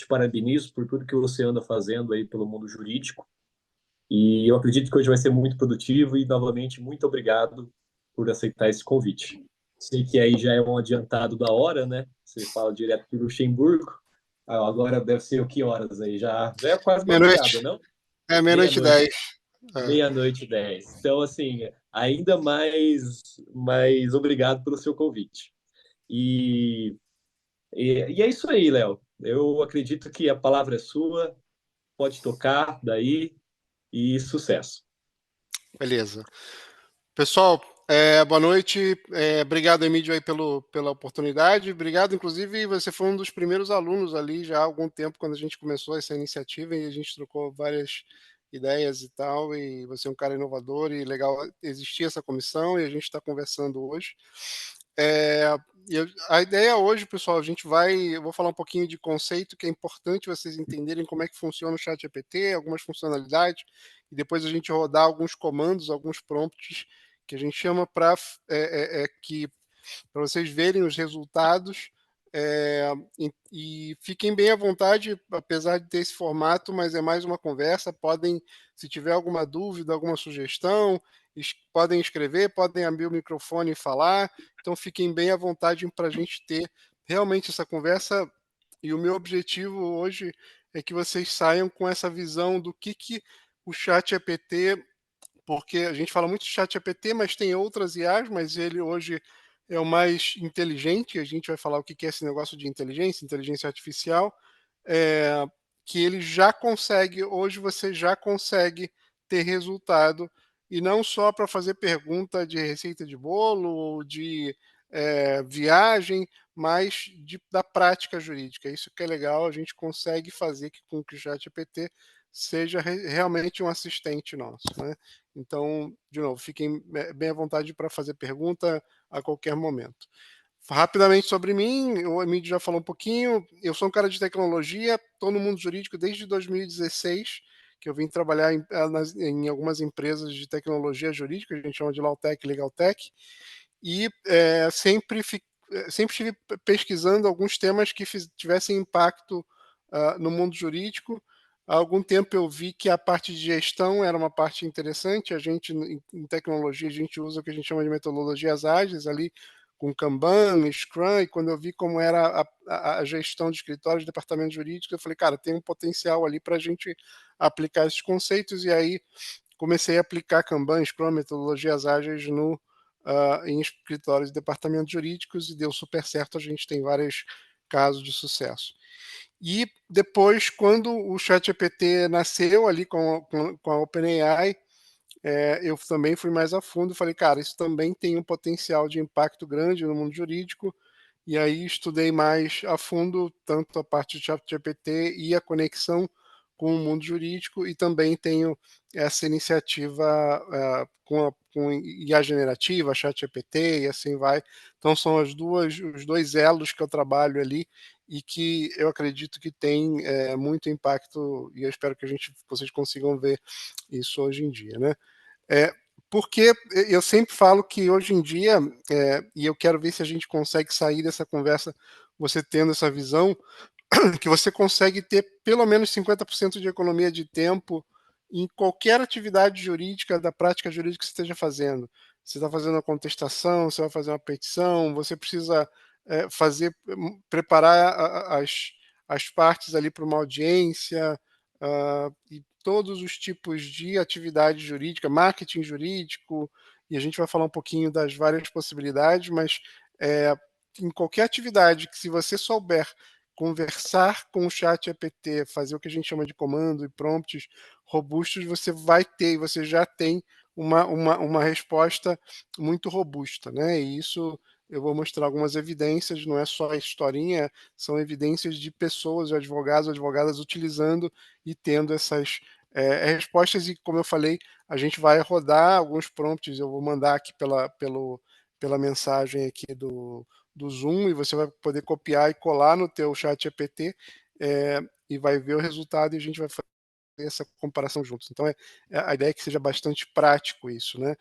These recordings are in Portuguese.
parabenizo por tudo que você anda fazendo aí pelo mundo jurídico. E eu acredito que hoje vai ser muito produtivo e, novamente, muito obrigado por aceitar esse convite. Sei que aí já é um adiantado da hora, né? Você fala direto para o Luxemburgo. Agora deve ser o que horas aí? Já é quase madrugada, Meia-noite. não? É, meia-noite e Meia-noite, 10. É. meia-noite e 10. Então, assim, ainda mais obrigado pelo seu convite. E, e é isso aí, Léo. Eu acredito que a palavra é sua, pode tocar daí e sucesso. Beleza. Pessoal, boa noite. Obrigado, Emílio, aí pela oportunidade. Obrigado, inclusive, você foi um dos primeiros alunos ali já há algum tempo, quando a gente começou essa iniciativa, e a gente trocou várias ideias e tal, e você é um cara inovador e legal existir essa comissão, e a gente está conversando hoje. É, a ideia hoje, pessoal, eu vou falar um pouquinho de conceito, que é importante vocês entenderem como é que funciona o ChatGPT, algumas funcionalidades, e depois a gente rodar alguns comandos, alguns prompts, que a gente chama para vocês verem os resultados, e fiquem bem à vontade, apesar de ter esse formato, mas é mais uma conversa. Podem, se tiver alguma dúvida, alguma sugestão, podem escrever, podem abrir o microfone e falar. Então fiquem bem à vontade para a gente ter realmente essa conversa. E o meu objetivo hoje é que vocês saiam com essa visão do que o chat GPT, porque a gente fala muito de chat GPT, mas tem outras IAs, mas ele hoje é o mais inteligente. A gente vai falar o que é esse negócio de inteligência artificial, é, que ele já consegue, hoje você já consegue ter resultado, e não só para fazer pergunta de receita de bolo ou de viagem, mas da prática jurídica. Isso que é legal, a gente consegue fazer com que o chat GPT seja realmente um assistente nosso, né? Então, de novo, fiquem bem à vontade para fazer pergunta a qualquer momento. Rapidamente sobre mim, o Emílio já falou um pouquinho. Eu sou um cara de tecnologia, estou no mundo jurídico desde 2016, que eu vim trabalhar em algumas empresas de tecnologia jurídica, a gente chama de Lautech, Legaltech, e sempre estive pesquisando alguns temas que tivessem impacto no mundo jurídico. Há algum tempo eu vi que a parte de gestão era uma parte interessante. A gente, em tecnologia, a gente usa o que a gente chama de metodologias ágeis ali, com Kanban, Scrum, e quando eu vi como era a gestão de escritórios, de departamento jurídico, eu falei, cara, tem um potencial ali para a gente aplicar esses conceitos, e aí comecei a aplicar Kanban, Scrum, metodologias ágeis em escritórios e departamentos jurídicos, e deu super certo. A gente tem vários casos de sucesso. E depois, quando o ChatGPT nasceu ali com a OpenAI, eu também fui mais a fundo e falei, cara, isso também tem um potencial de impacto grande no mundo jurídico. E aí estudei mais a fundo tanto a parte de ChatGPT e a conexão com o mundo jurídico, e também tenho essa iniciativa com IA generativa, ChatGPT, e assim vai. Então são os dois elos que eu trabalho ali, e que eu acredito que tem muito impacto, e eu espero que vocês consigam ver isso hoje em dia, né? É, porque eu sempre falo que hoje em dia, e eu quero ver se a gente consegue sair dessa conversa, você tendo essa visão, que você consegue ter pelo menos 50% de economia de tempo em qualquer atividade jurídica, da prática jurídica que você esteja fazendo. Você está fazendo uma contestação, você vai fazer uma petição, você precisa preparar as partes ali para uma audiência, e todos os tipos de atividade jurídica, marketing jurídico, e a gente vai falar um pouquinho das várias possibilidades, mas em qualquer atividade que, se você souber conversar com o chat GPT, fazer o que a gente chama de comando e prompts robustos, você vai ter, e você já tem uma resposta muito robusta, né? E isso eu vou mostrar algumas evidências, não é só a historinha, são evidências de pessoas, advogados, advogadas utilizando e tendo essas respostas. E como eu falei, a gente vai rodar alguns prompts, eu vou mandar aqui pela mensagem aqui do Zoom, e você vai poder copiar e colar no teu chat GPT, e vai ver o resultado, e a gente vai fazer essa comparação juntos. Então a ideia é que seja bastante prático isso, né?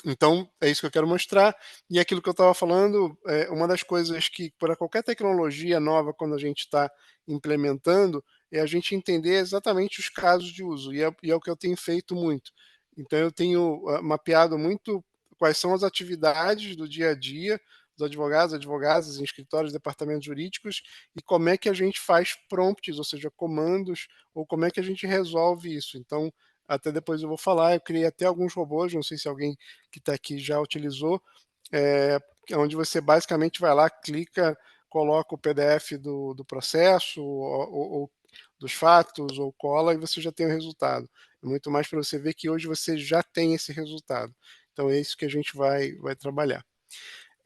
Então, é isso que eu quero mostrar. E aquilo que eu estava falando, uma das coisas que, para qualquer tecnologia nova, quando a gente está implementando, é a gente entender exatamente os casos de uso. E é o que eu tenho feito muito. Então, eu tenho mapeado muito quais são as atividades do dia a dia dos advogados, advogadas, em escritórios, departamentos jurídicos, e como é que a gente faz prompts, ou seja, comandos, ou como é que a gente resolve isso. Então, até depois eu vou falar, eu criei até alguns robôs, não sei se alguém que está aqui já utilizou, onde você basicamente vai lá, clica, coloca o PDF do processo ou dos fatos ou cola e você já tem o resultado. É muito mais para você ver que hoje você já tem esse resultado. Então é isso que a gente vai trabalhar.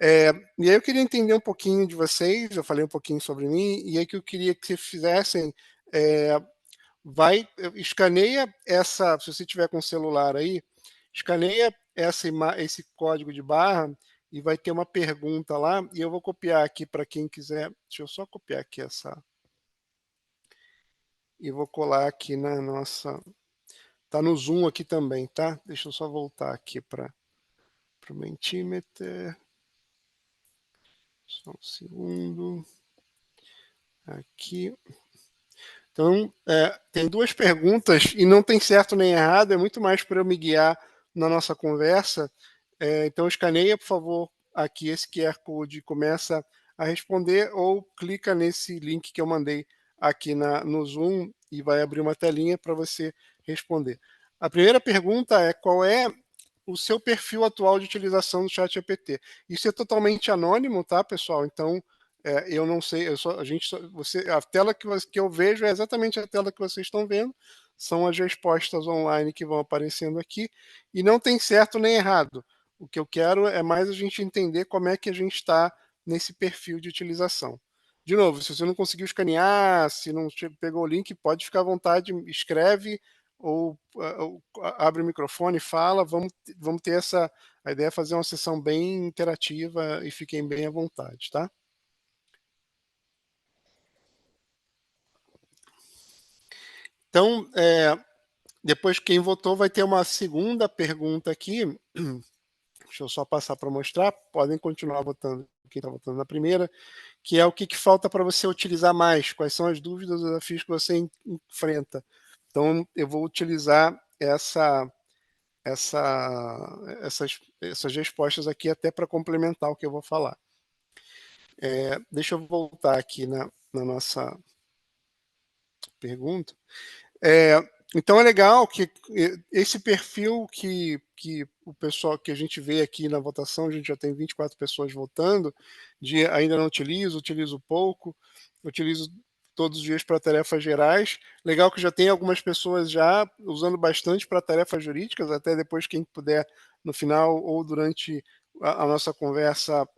E aí eu queria entender um pouquinho de vocês, eu falei um pouquinho sobre mim, e aí que eu queria que vocês fizessem, escaneia essa, se você tiver com o celular aí, escaneia esse código de barra e vai ter uma pergunta lá, e eu vou copiar aqui para quem quiser. Deixa eu só copiar aqui essa. E vou colar aqui na nossa. Tá no Zoom aqui também, tá? Deixa eu só voltar aqui para o Mentimeter. Só um segundo. Aqui. Então, tem duas perguntas e não tem certo nem errado, é muito mais para eu me guiar na nossa conversa. Então, escaneia, por favor, aqui esse QR Code e começa a responder, ou clica nesse link que eu mandei aqui no Zoom e vai abrir uma telinha para você responder. A primeira pergunta é: qual é o seu perfil atual de utilização do ChatGPT? Isso é totalmente anônimo, tá, pessoal? Então, eu não sei, a tela que eu vejo é exatamente a tela que vocês estão vendo, são as respostas online que vão aparecendo aqui, e não tem certo nem errado. O que eu quero é mais a gente entender como é que a gente está nesse perfil de utilização. De novo, se você não conseguiu escanear, se não pegou o link, pode ficar à vontade, escreve ou abre o microfone, fala, vamos ter essa. A ideia é fazer uma sessão bem interativa e fiquem bem à vontade, tá? Então, depois quem votou vai ter uma segunda pergunta aqui. Deixa eu só passar para mostrar. Podem continuar votando, quem está votando na primeira, que é o que falta para você utilizar mais, quais são as dúvidas, os desafios que você enfrenta. Então, eu vou utilizar essas respostas aqui até para complementar o que eu vou falar. Deixa eu voltar aqui na nossa pergunta. Então é legal que esse perfil que o pessoal que a gente vê aqui na votação, a gente já tem 24 pessoas votando, de ainda não utilizo pouco, utilizo todos os dias para tarefas gerais. Legal que já tem algumas pessoas já usando bastante para tarefas jurídicas, até depois quem puder no final ou durante a nossa conversa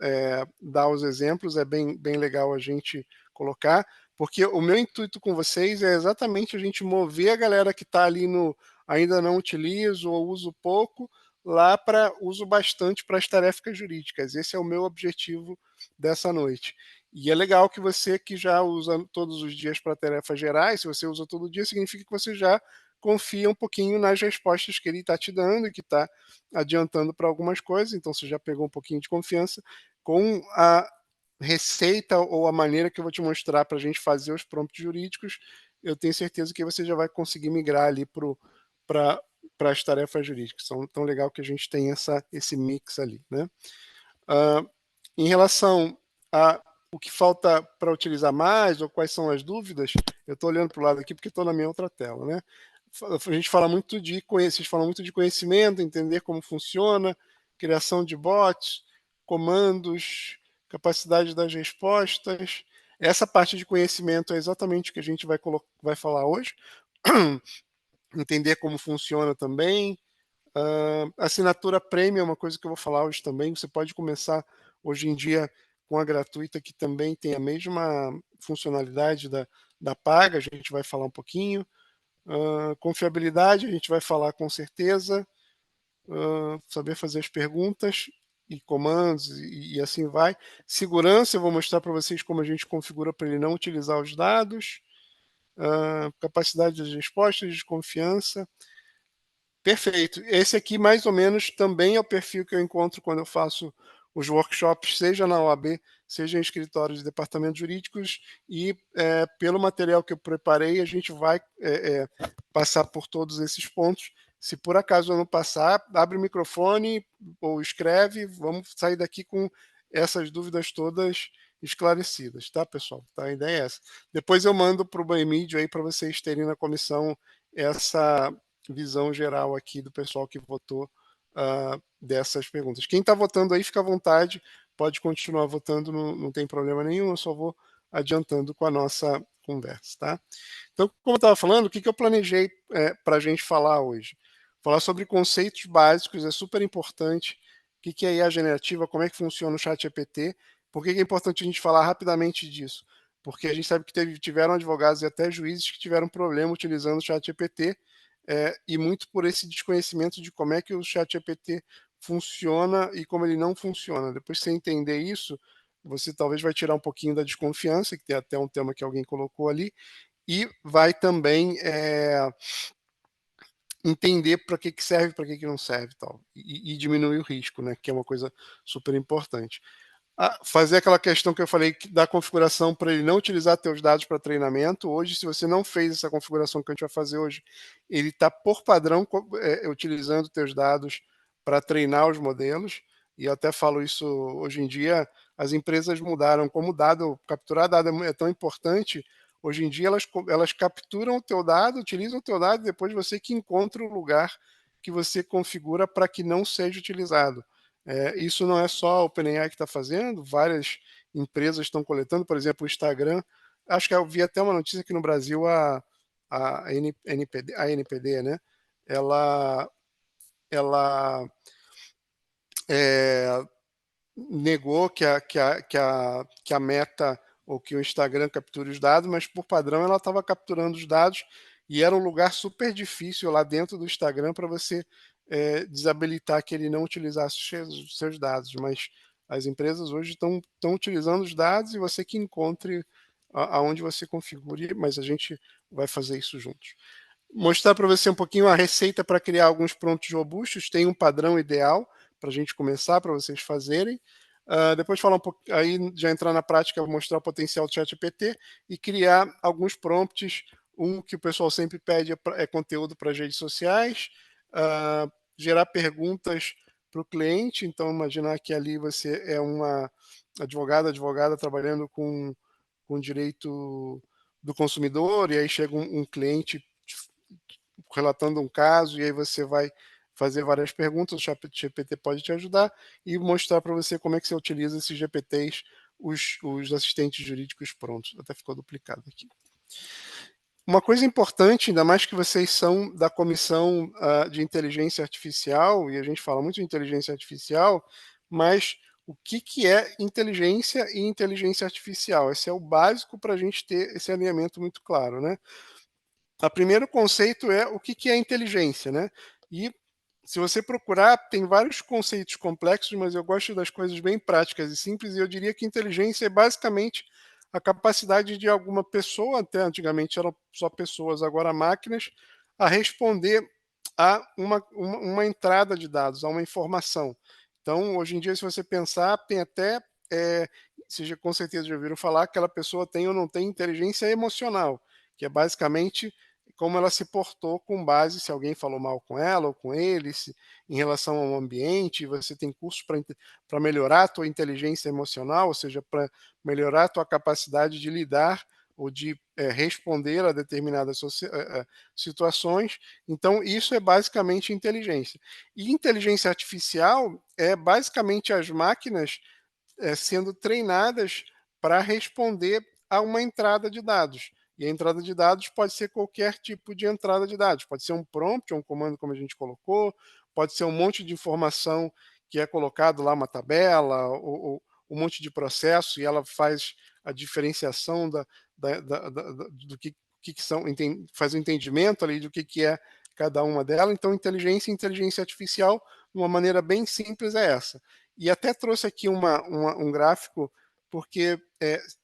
dar os exemplos, é bem legal a gente colocar. Porque o meu intuito com vocês é exatamente a gente mover a galera que está ali no ainda não utilizo ou uso pouco, lá para uso bastante para as tarefas jurídicas. Esse é o meu objetivo dessa noite. E é legal que você que já usa todos os dias para tarefas gerais, se você usa todo dia, significa que você já confia um pouquinho nas respostas que ele está te dando e que está adiantando para algumas coisas, então você já pegou um pouquinho de confiança. Com a receita ou a maneira que eu vou te mostrar para a gente fazer os prompts jurídicos, eu tenho certeza que você já vai conseguir migrar ali para as tarefas jurídicas. Então, tão legal que a gente tem esse mix ali, né? Em relação a o que falta para utilizar mais ou quais são as dúvidas, eu estou olhando para o lado aqui porque estou na minha outra tela, né? A gente fala muito de conhecimento, entender como funciona, criação de bots, comandos, capacidade das respostas. Essa parte de conhecimento é exatamente o que a gente vai falar hoje. Entender como funciona também. Assinatura premium é uma coisa que eu vou falar hoje também. Você pode começar hoje em dia com a gratuita, que também tem a mesma funcionalidade da paga, a gente vai falar um pouquinho. Confiabilidade, a gente vai falar com certeza. Saber fazer as perguntas e comandos e assim vai. Segurança, eu vou mostrar para vocês como a gente configura para ele não utilizar os dados. Capacidade de respostas, de confiança. Perfeito. Esse aqui, mais ou menos, também é o perfil que eu encontro quando eu faço os workshops, seja na OAB, seja em escritórios de departamentos jurídicos, e pelo material que eu preparei, a gente vai passar por todos esses pontos. Se por acaso eu não passar, abre o microfone ou escreve, vamos sair daqui com essas dúvidas todas esclarecidas, tá, pessoal? Tá, a ideia é essa. Depois eu mando para o BioMedia aí para vocês terem na comissão essa visão geral aqui do pessoal que votou dessas perguntas. Quem está votando aí, fica à vontade, pode continuar votando, não tem problema nenhum, eu só vou adiantando com a nossa conversa, tá? Então, como eu estava falando, o que eu planejei para a gente falar hoje? Falar sobre conceitos básicos, é super importante. O que é IA generativa, como é que funciona o ChatGPT, por que é importante a gente falar rapidamente disso? Porque a gente sabe que tiveram advogados e até juízes que tiveram problema utilizando o ChatGPT, e muito por esse desconhecimento de como é que o ChatGPT funciona e como ele não funciona. Depois que você entender isso, você talvez vai tirar um pouquinho da desconfiança, que tem até um tema que alguém colocou ali, e vai também entender para que serve, para que não serve, tal, e diminuir o risco, né, que é uma coisa super importante. Fazer aquela questão que eu falei da configuração para ele não utilizar teus dados para treinamento. Hoje, se você não fez essa configuração que a gente vai fazer hoje, ele está por padrão utilizando teus dados para treinar os modelos. E eu até falo isso hoje em dia, as empresas mudaram como capturar dado é tão importante. Hoje em dia elas capturam o teu dado, utilizam o teu dado e depois você que encontra o lugar que você configura para que não seja utilizado. Isso não é só a OpenAI que está fazendo, várias empresas estão coletando, por exemplo, o Instagram. Acho que eu vi até uma notícia que no Brasil NPD, né? Ela negou que a Meta ou que o Instagram capture os dados, mas por padrão ela estava capturando os dados e era um lugar super difícil lá dentro do Instagram para você desabilitar que ele não utilizasse os seus dados, mas as empresas hoje estão utilizando os dados e você que encontre aonde você configure, mas a gente vai fazer isso juntos. Mostrar para você um pouquinho a receita para criar alguns prompts robustos, tem um padrão ideal para a gente começar, para vocês fazerem. Depois falar um pouco, aí já entrar na prática, mostrar o potencial do ChatGPT e criar alguns prompts. Um que o pessoal sempre pede é conteúdo para as redes sociais, gerar perguntas para o cliente. Então, imaginar que ali você é uma advogada trabalhando com direito do consumidor, e aí chega um cliente relatando um caso, e aí você vai fazer várias perguntas, o ChatGPT pode te ajudar e mostrar para você como é que você utiliza esses GPTs, os assistentes jurídicos prontos. Até ficou duplicado aqui. Uma coisa importante, ainda mais que vocês são da comissão de inteligência artificial, e a gente fala muito de inteligência artificial, mas o que é inteligência e inteligência artificial? Esse é o básico para a gente ter esse alinhamento muito claro, né? O primeiro conceito é o que é inteligência, né? E se você procurar, tem vários conceitos complexos, mas eu gosto das coisas bem práticas e simples, e eu diria que inteligência é basicamente a capacidade de alguma pessoa, até antigamente eram só pessoas, agora máquinas, a responder a uma entrada de dados, a uma informação. Então, hoje em dia, se você pensar, tem até, vocês com certeza já ouviram falar, que aquela pessoa tem ou não tem inteligência emocional, que é basicamente como ela se portou com base se alguém falou mal com ela ou com ele, em relação ao ambiente. Você tem cursos para melhorar a tua inteligência emocional, ou seja, para melhorar a tua capacidade de lidar ou de responder a determinadas situações. Então, isso é basicamente inteligência. E inteligência artificial é basicamente as máquinas sendo treinadas para responder a uma entrada de dados. E a entrada de dados pode ser qualquer tipo de entrada de dados. Pode ser um prompt, um comando como a gente colocou, pode ser um monte de informação que é colocado lá, uma tabela, ou um monte de processo, e ela faz a diferenciação do que são, faz o entendimento ali do que é cada uma delas. Então, inteligência artificial, de uma maneira bem simples, é essa. E até trouxe aqui um gráfico, porque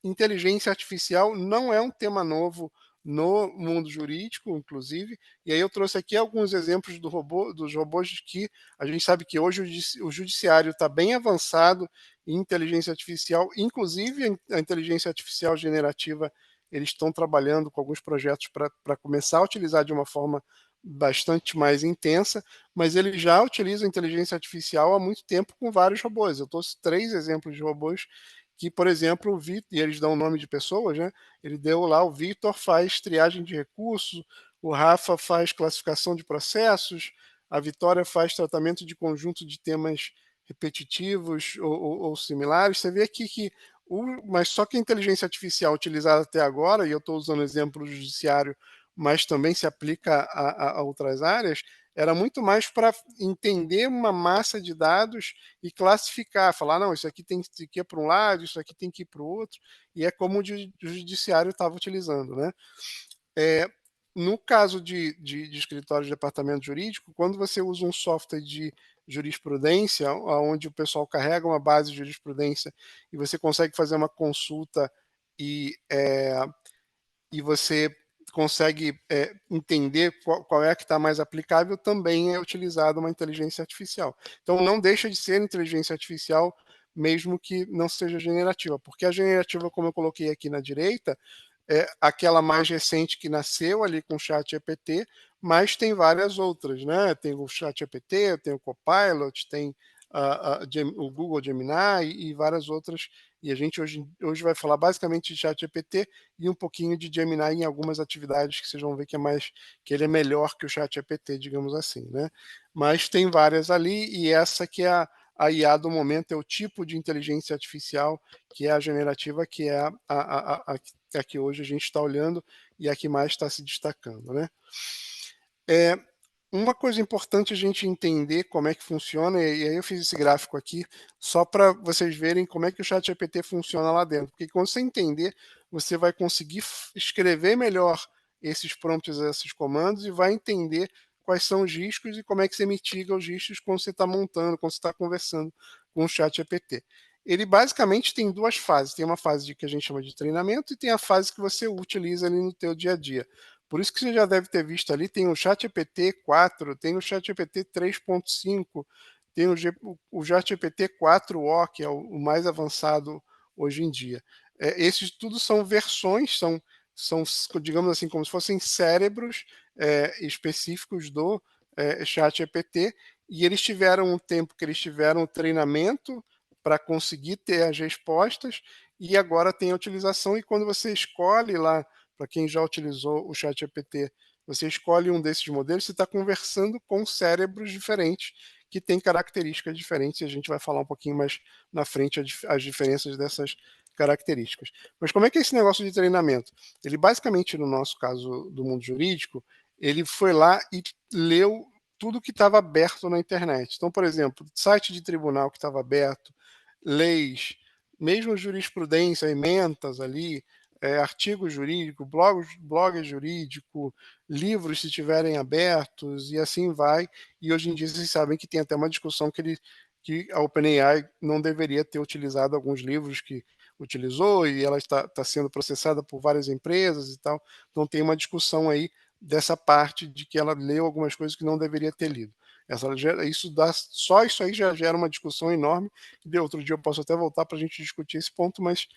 inteligência artificial não é um tema novo no mundo jurídico, inclusive. E aí eu trouxe aqui alguns exemplos dos robôs que a gente sabe que hoje o judiciário está bem avançado em inteligência artificial, inclusive a inteligência artificial generativa, eles estão trabalhando com alguns projetos para começar a utilizar de uma forma bastante mais intensa, mas ele já utiliza a inteligência artificial há muito tempo com vários robôs. Eu trouxe 3 exemplos de robôs que, por exemplo, o Vitor, e eles dão o nome de pessoas, né? Ele deu lá, o Vitor faz triagem de recursos, o Rafa faz classificação de processos, a Vitória faz tratamento de conjunto de temas repetitivos ou similares. Você vê aqui que mas só que a inteligência artificial utilizada até agora, e eu estou usando o exemplo do judiciário, mas também se aplica a outras áreas, era muito mais para entender uma massa de dados e classificar, falar, não, isso aqui tem que ir para um lado, isso aqui tem que ir para o outro, e é como o judiciário estava utilizando, né? No caso de escritório de departamento jurídico, quando você usa um software de jurisprudência, onde o pessoal carrega uma base de jurisprudência e você consegue fazer uma consulta e, e você consegue entender qual é a que está mais aplicável, também é utilizada uma inteligência artificial. Então, não deixa de ser inteligência artificial, mesmo que não seja generativa, porque a generativa, como eu coloquei aqui na direita, é aquela mais recente que nasceu ali com o ChatGPT, mas tem várias outras, né? Tem o ChatGPT, tem o Copilot, tem o Google Gemini e várias outras. E a gente hoje vai falar basicamente de ChatGPT e um pouquinho de Gemini em algumas atividades que vocês vão ver que ele é melhor que o ChatGPT, digamos assim, né? Mas tem várias ali e essa que é a IA do momento, é o tipo de inteligência artificial que é a generativa, que é a que hoje a gente está olhando e a que mais está se destacando, né? Uma coisa importante a gente entender como é que funciona, e aí eu fiz esse gráfico aqui, só para vocês verem como é que o ChatGPT funciona lá dentro, porque quando você entender, você vai conseguir escrever melhor esses prompts, esses comandos, e vai entender quais são os riscos e como é que você mitiga os riscos quando você está montando, quando você está conversando com o ChatGPT. Ele basicamente tem 2 fases, tem uma fase que a gente chama de treinamento e tem a fase que você utiliza ali no teu dia a dia. Por isso que você já deve ter visto ali, tem o ChatGPT 4, tem o ChatGPT 3.5, tem o ChatGPT 4o, que é o mais avançado hoje em dia. Esses tudo são versões, são, digamos assim, como se fossem cérebros específicos do ChatGPT, e eles tiveram um tempo que eles tiveram o treinamento para conseguir ter as respostas, e agora tem a utilização, e quando você escolhe lá, para quem já utilizou o ChatGPT, você escolhe um desses modelos, você está conversando com cérebros diferentes que têm características diferentes, e a gente vai falar um pouquinho mais na frente as diferenças dessas características. Mas como é que é esse negócio de treinamento? Ele basicamente, no nosso caso do mundo jurídico, ele foi lá e leu tudo que estava aberto na internet. Então, por exemplo, site de tribunal que estava aberto, leis, mesmo jurisprudência, ementas ali, artigo jurídico, blog jurídico, livros se estiverem abertos e assim vai. E hoje em dia vocês sabem que tem até uma discussão que a OpenAI não deveria ter utilizado alguns livros que utilizou e ela está sendo processada por várias empresas e tal. Então tem uma discussão aí dessa parte de que ela leu algumas coisas que não deveria ter lido. Só isso aí já gera uma discussão enorme. De outro dia eu posso até voltar para a gente discutir esse ponto, mas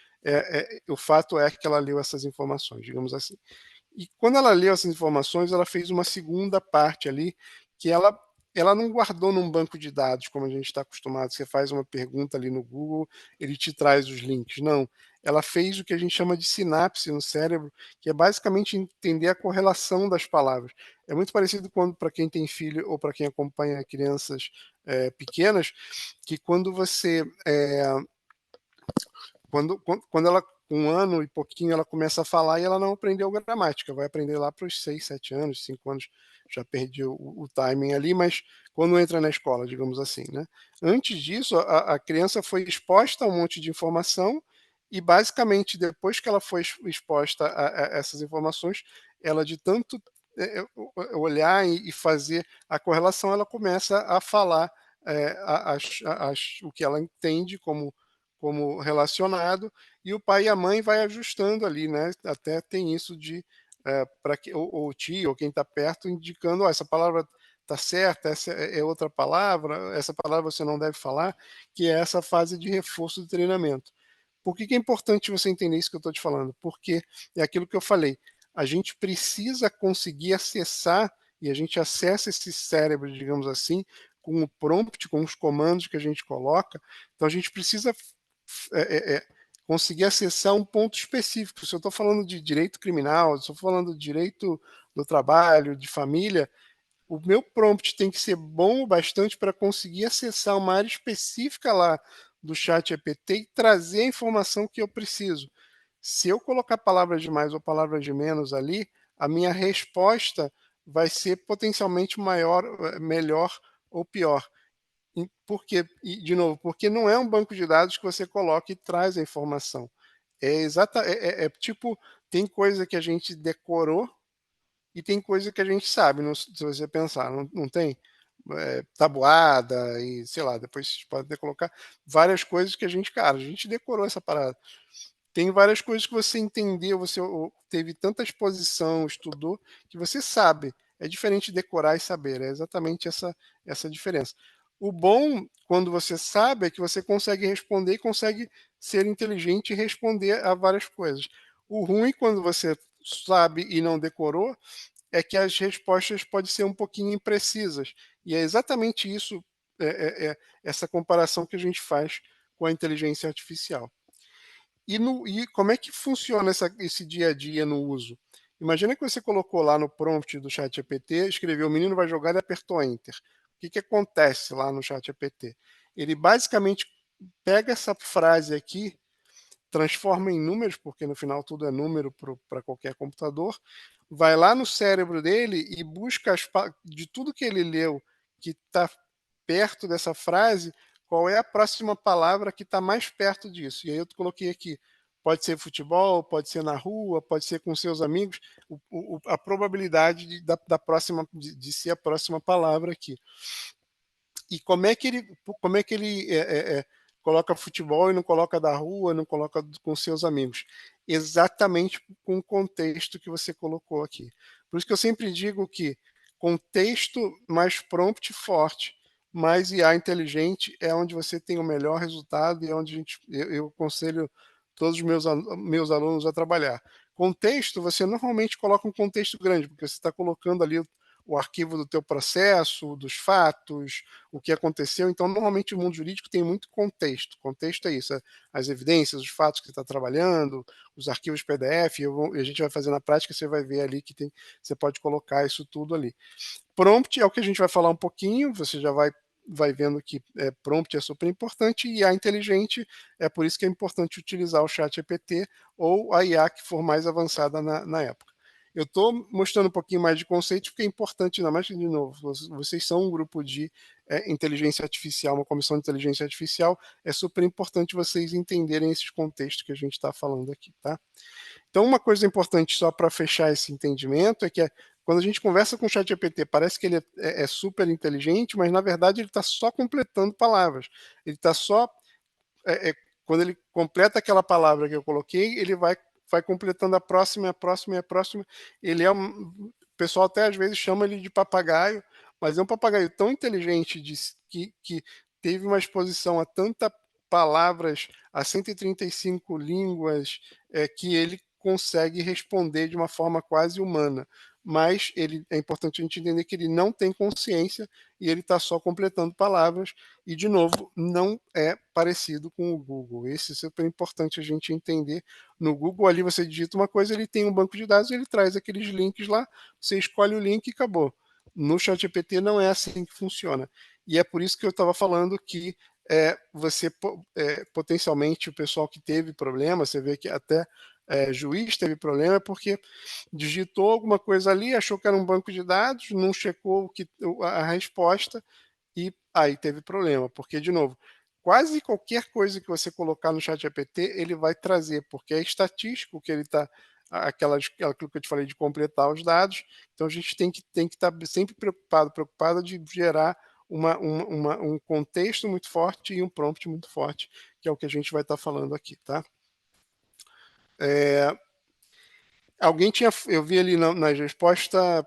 o fato é que ela leu essas informações, digamos assim. E quando ela leu essas informações, ela fez uma segunda parte ali, que ela não guardou num banco de dados, como a gente está acostumado. Você faz uma pergunta ali no Google, ele te traz os links. Não. Ela fez o que a gente chama de sinapse no cérebro, que é basicamente entender a correlação das palavras. É muito parecido para quem tem filho ou para quem acompanha crianças pequenas, que quando você quando ela, com 1 ano e pouquinho, ela começa a falar e ela não aprendeu gramática, vai aprender lá para os 6, 7 anos, 5 anos, já perdi o timing ali, mas quando entra na escola, digamos assim, né? Antes disso, a criança foi exposta a um monte de informação e, basicamente, depois que ela foi exposta a essas informações, ela, de tanto olhar e fazer a correlação, ela começa a falar o que ela entende como relacionado, e o pai e a mãe vai ajustando ali, né? Até tem isso de para que ou tio ou quem está perto indicando: "Ó, essa palavra está certa, essa é outra palavra, essa palavra você não deve falar", que é essa fase de reforço do treinamento. Por que que é importante você entender isso que eu estou te falando? Porque é aquilo que eu falei, a gente precisa conseguir acessar, e a gente acessa esse cérebro, digamos assim, com o prompt, com os comandos que a gente coloca, então a gente precisa conseguir acessar um ponto específico. Se eu estou falando de direito criminal, se eu estou falando de direito do trabalho, de família, o meu prompt tem que ser bom o bastante para conseguir acessar uma área específica lá do chat GPT e trazer a informação que eu preciso. Se eu colocar palavras de mais ou palavras de menos ali, a minha resposta vai ser potencialmente maior, melhor ou pior. Por quê? E, de novo, porque não é um banco de dados que você coloca e traz a informação. É tipo, tem coisa que a gente decorou e tem coisa que a gente sabe, se você pensar, não tem? Tabuada e sei lá, depois vocês podem até colocar várias coisas que a gente, cara, a gente decorou essa parada. Tem várias coisas que você entendeu, você teve tanta exposição, estudou, que você sabe. É diferente de decorar e saber, é exatamente essa diferença. O bom, quando você sabe, é que você consegue responder e consegue ser inteligente e responder a várias coisas. O ruim, quando você sabe e não decorou, é que as respostas podem ser um pouquinho imprecisas. E é exatamente isso, essa comparação que a gente faz com a inteligência artificial. E como é que funciona esse dia a dia no uso? Imagina que você colocou lá no prompt do chat GPT, escreveu o menino vai jogar e apertou Enter. O que, que acontece lá no chat GPT? Ele basicamente pega essa frase aqui, transforma em números, porque no final tudo é número para qualquer computador, vai lá no cérebro dele e busca de tudo que ele leu que está perto dessa frase, qual é a próxima palavra que está mais perto disso. E aí eu coloquei aqui, pode ser futebol, pode ser na rua, pode ser com seus amigos, a probabilidade da próxima, de ser a próxima palavra aqui. E como é que ele coloca futebol e não coloca da rua, não coloca com seus amigos? Exatamente com o contexto que você colocou aqui. Por isso que eu sempre digo que contexto mais prompt forte, mais IA inteligente é onde você tem o melhor resultado e é onde eu aconselho todos os meus alunos a trabalhar. Contexto, você normalmente coloca um contexto grande, porque você está colocando ali o arquivo do teu processo, dos fatos, o que aconteceu. Então, normalmente, o mundo jurídico tem muito contexto. Contexto é isso, as evidências, os fatos que você está trabalhando, os arquivos PDF, a gente vai fazer na prática, você vai ver ali que você pode colocar isso tudo ali. Prompt é o que a gente vai falar um pouquinho, você já vai vendo que prompt é super importante e a inteligente é por isso que é importante utilizar o chat GPT ou a IA que for mais avançada na época. Eu estou mostrando um pouquinho mais de conceito porque é importante, ainda mais que, de novo, vocês são um grupo de inteligência artificial, uma comissão de inteligência artificial, é super importante vocês entenderem esses contextos que a gente está falando aqui, tá? Então, uma coisa importante só para fechar esse entendimento é que quando a gente conversa com o chat GPT, parece que ele é super inteligente, mas na verdade ele está só completando palavras. Ele está só. Quando ele completa aquela palavra que eu coloquei, ele vai completando a próxima, a próxima e a próxima. Ele é o pessoal até às vezes chama ele de papagaio, mas é um papagaio tão inteligente que teve uma exposição a tanta palavras, a 135 línguas, que ele consegue responder de uma forma quase humana. Mas é importante a gente entender que ele não tem consciência e ele está só completando palavras. E, de novo, não é parecido com o Google. Esse é super importante a gente entender. No Google, ali você digita uma coisa, ele tem um banco de dados, ele traz aqueles links lá, você escolhe o link e acabou. No ChatGPT não é assim que funciona. E é por isso que eu estava falando que você potencialmente o pessoal que teve problema, você vê que até juiz teve problema, porque digitou alguma coisa ali, achou que era um banco de dados, não checou a resposta e aí teve problema, porque, de novo, quase qualquer coisa que você colocar no chat GPT, ele vai trazer, porque é estatístico que ele está, aquilo que eu te falei de completar os dados, então a gente tem que estar sempre preocupado de gerar um contexto muito forte e um prompt muito forte, que é o que a gente vai estar falando aqui, tá? Alguém tinha, eu vi ali nas respostas,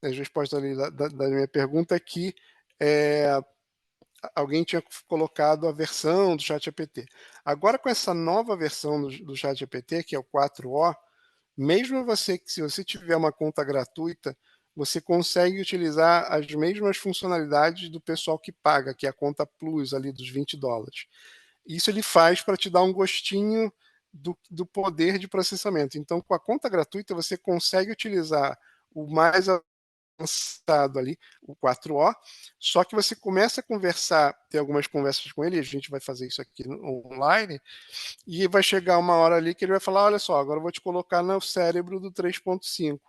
nas respostas ali da minha pergunta que alguém tinha colocado a versão do ChatGPT. Agora, com essa nova versão do ChatGPT, que é o 4O, mesmo se você tiver uma conta gratuita, você consegue utilizar as mesmas funcionalidades do pessoal que paga, que é a conta Plus ali dos $20. Isso ele faz para te dar um gostinho do poder de processamento. Então, com a conta gratuita, você consegue utilizar o mais avançado ali, o 4O, só que você começa a conversar, ter algumas conversas com ele, a gente vai fazer isso aqui online, e vai chegar uma hora ali que ele vai falar, olha só, agora eu vou te colocar no cérebro do 3.5,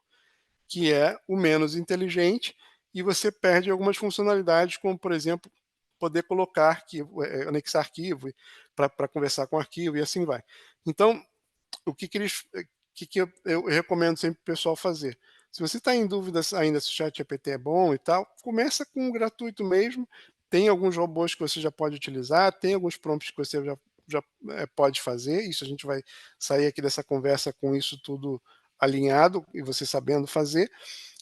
que é o menos inteligente, e você perde algumas funcionalidades, como, por exemplo, poder colocar arquivo, anexar arquivo para conversar com arquivo e assim vai. Então, o que eu recomendo sempre o pessoal fazer? Se você está em dúvida ainda se o ChatGPT é bom e tal, começa com o gratuito mesmo. Tem alguns robôs que você já pode utilizar, tem alguns prompts que você já pode fazer. Isso a gente vai sair aqui dessa conversa com isso tudo alinhado e você sabendo fazer.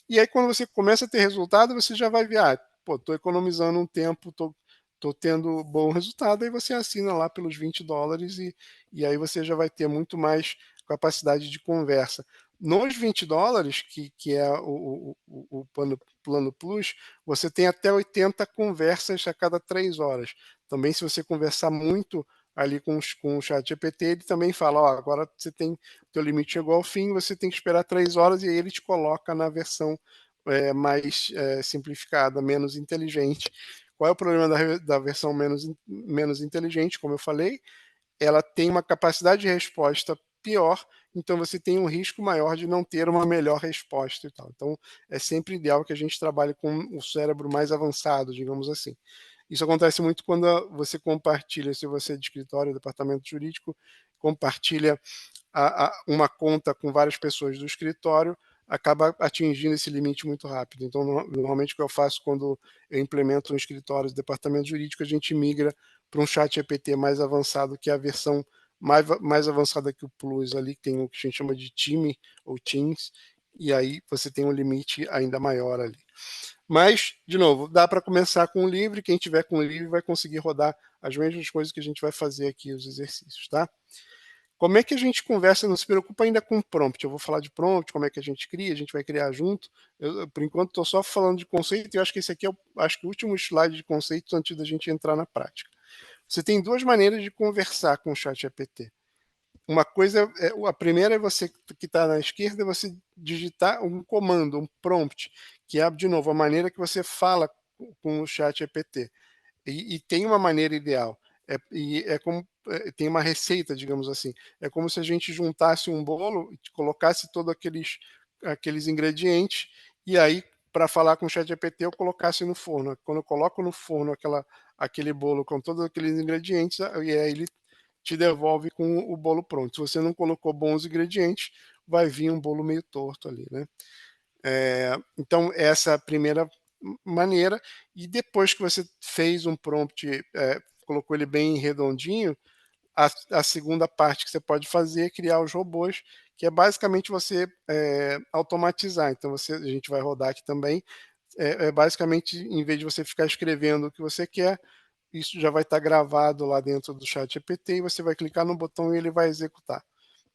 E aí, quando você começa a ter resultado, você já vai ver, pô, estou economizando um tempo, estou tendo bom resultado, aí você assina lá pelos $20 e aí você já vai ter muito mais capacidade de conversa. Nos $20, que é o plano Plus, você tem até 80 conversas a cada 3 horas. Também, se você conversar muito ali com o chat GPT, ele também fala, ó, agora você tem, teu limite chegou ao fim, você tem que esperar 3 horas e aí ele te coloca na versão mais simplificada, menos inteligente. Qual é o problema da versão menos inteligente? Como eu falei, ela tem uma capacidade de resposta pior, então você tem um risco maior de não ter uma melhor resposta e tal. Então, é sempre ideal que a gente trabalhe com o cérebro mais avançado, digamos assim. Isso acontece muito quando você compartilha, se você é de escritório, departamento jurídico, compartilha uma conta com várias pessoas do escritório, acaba atingindo esse limite muito rápido. Então, normalmente o que eu faço quando eu implemento um escritório de departamento jurídico, a gente migra para um chat GPT mais avançado, que é a versão mais avançada que o Plus ali, que tem o que a gente chama de time ou Teams, e aí você tem um limite ainda maior ali. Mas, de novo, dá para começar com o livre, quem tiver com o livre vai conseguir rodar as mesmas coisas que a gente vai fazer aqui, os exercícios, tá? Como é que a gente conversa? Não se preocupa ainda com prompt. Eu vou falar de prompt, como é que a gente cria, a gente vai criar junto. Por enquanto, estou só falando de conceito e eu acho que esse aqui é acho que o último slide de conceitos antes da gente entrar na prática. Você tem duas maneiras de conversar com o chat GPT. Uma coisa, a primeira é você que está na esquerda, é você digitar um comando, um prompt, que é, de novo, a maneira que você fala com o chat GPT. E tem uma maneira ideal. Como tem uma receita, digamos assim. É como se a gente juntasse um bolo e colocasse todos aqueles ingredientes e aí para falar com o ChatGPT eu colocasse no forno. Quando eu coloco no forno aquele bolo com todos aqueles ingredientes, e aí ele te devolve com o bolo pronto. Se você não colocou bons ingredientes, vai vir um bolo meio torto ali, né? Então, essa é a primeira maneira. E depois que você fez um prompt, colocou ele bem redondinho, a segunda parte que você pode fazer é criar os robôs, que é basicamente você automatizar. Então, a gente vai rodar aqui também. Basicamente, em vez de você ficar escrevendo o que você quer, isso já vai estar gravado lá dentro do chat GPT e você vai clicar no botão e ele vai executar.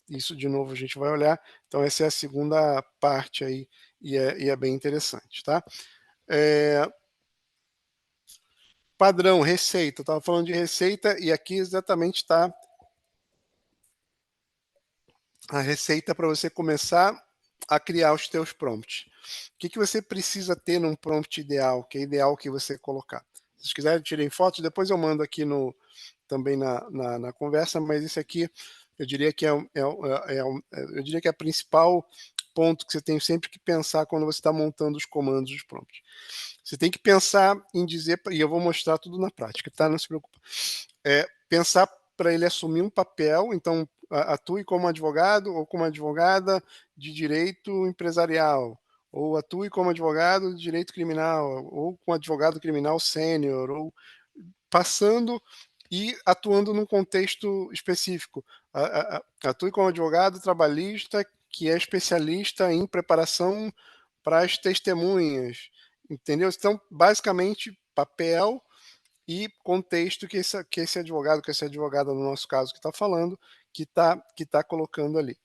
Isso, de novo, a gente vai olhar. Então, essa é a segunda parte aí, e é bem interessante, tá? Padrão, receita. Eu estava falando de receita e aqui exatamente está a receita para você começar a criar os teus prompts. O que você precisa ter num prompt ideal, que é ideal que você colocar? Se vocês quiserem, tirem fotos, depois eu mando aqui também na conversa, mas isso aqui eu diria que eu diria que é a principal ponto que você tem sempre que pensar quando você está montando os comandos dos prompts. Você tem que pensar em dizer, e eu vou mostrar tudo na prática, tá? Não se preocupe. Pensar para ele assumir um papel, então atue como advogado ou como advogada de direito empresarial, ou atue como advogado de direito criminal, ou como advogado criminal sênior, ou passando e atuando num contexto específico. Atue como advogado trabalhista que é especialista em preparação para as testemunhas, entendeu? Então, basicamente, papel e contexto que esse advogado, que essa advogada, no nosso caso, que está falando, que tá colocando ali.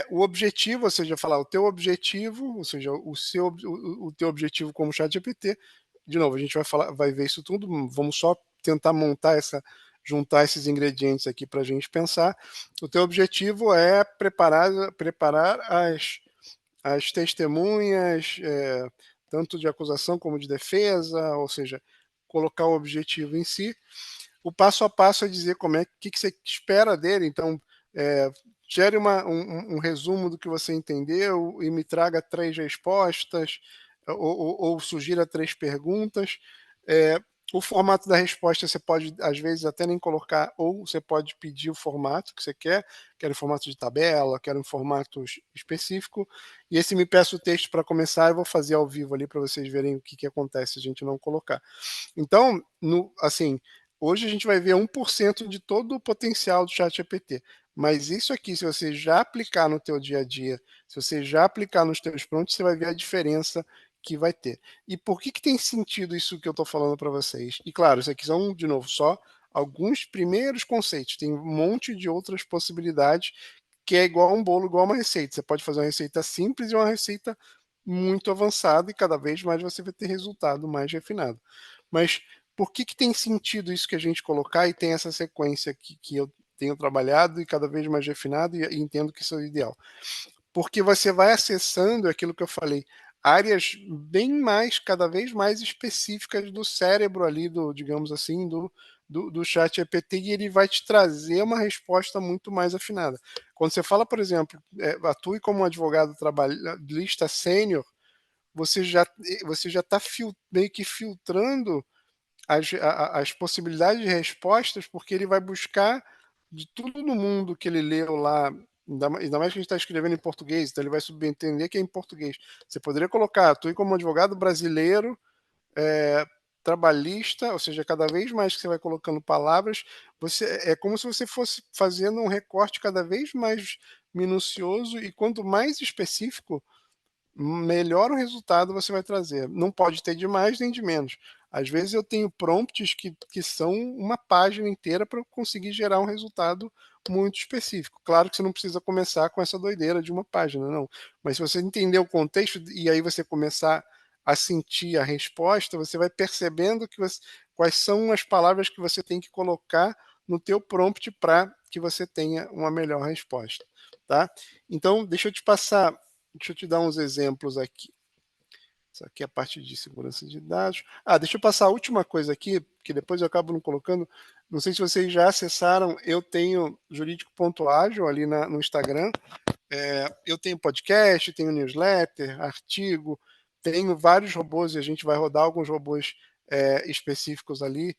O objetivo, ou seja, falar o teu objetivo, ou seja, o teu objetivo como ChatGPT, de novo, a gente vai ver isso tudo, vamos só tentar juntar esses ingredientes aqui para a gente pensar. O teu objetivo é preparar as testemunhas, tanto de acusação como de defesa, ou seja, colocar o objetivo em si. O passo a passo é dizer que você espera dele. Então, gere um resumo do que você entendeu e me traga 3 respostas, ou sugira 3 perguntas. O formato da resposta você pode, às vezes, até nem colocar, ou você pode pedir o formato que você quer em formato de tabela, quero em formato específico, e esse me peça o texto para começar, eu vou fazer ao vivo ali para vocês verem o que acontece se a gente não colocar. Então, assim, hoje a gente vai ver 1% de todo o potencial do ChatGPT, mas isso aqui, se você já aplicar no teu dia a dia, se você já aplicar nos teus prontos, você vai ver a diferença que vai ter. E por que tem sentido isso que eu estou falando para vocês? E claro, isso aqui são, de novo, só alguns primeiros conceitos, tem um monte de outras possibilidades que é igual a um bolo, igual a uma receita. Você pode fazer uma receita simples e uma receita muito avançada e cada vez mais você vai ter resultado mais refinado. Mas por que tem sentido isso que a gente colocar e tem essa sequência que eu tenho trabalhado e cada vez mais refinado e entendo que isso é o ideal? Porque você vai acessando aquilo que eu falei, áreas cada vez mais específicas do cérebro ali, digamos assim, do chat GPT, e ele vai te trazer uma resposta muito mais afinada. Quando você fala, por exemplo, atue como um advogado trabalhista sênior, você já está meio que filtrando as possibilidades de respostas, porque ele vai buscar de tudo no mundo que ele leu lá, ainda mais que a gente está escrevendo em português, então ele vai subentender que é em português. Você poderia colocar, atuei como advogado brasileiro, trabalhista, ou seja, cada vez mais que você vai colocando palavras, é como se você fosse fazendo um recorte cada vez mais minucioso, e quanto mais específico, melhor o resultado você vai trazer. Não pode ter de mais nem de menos. Às vezes eu tenho prompts que são uma página inteira para eu conseguir gerar um resultado muito específico. Claro que você não precisa começar com essa doideira de uma página, não. Mas se você entender o contexto e aí você começar a sentir a resposta, você vai percebendo quais são as palavras que você tem que colocar no teu prompt para que você tenha uma melhor resposta, tá? Então, deixa eu te dar uns exemplos aqui. Isso aqui é a parte de segurança de dados. Deixa eu passar a última coisa aqui, que depois eu acabo não colocando. Não sei se vocês já acessaram, eu tenho jurídico.ágil ali no Instagram. Eu tenho podcast, tenho newsletter, artigo, tenho vários robôs, e a gente vai rodar alguns robôs específicos ali.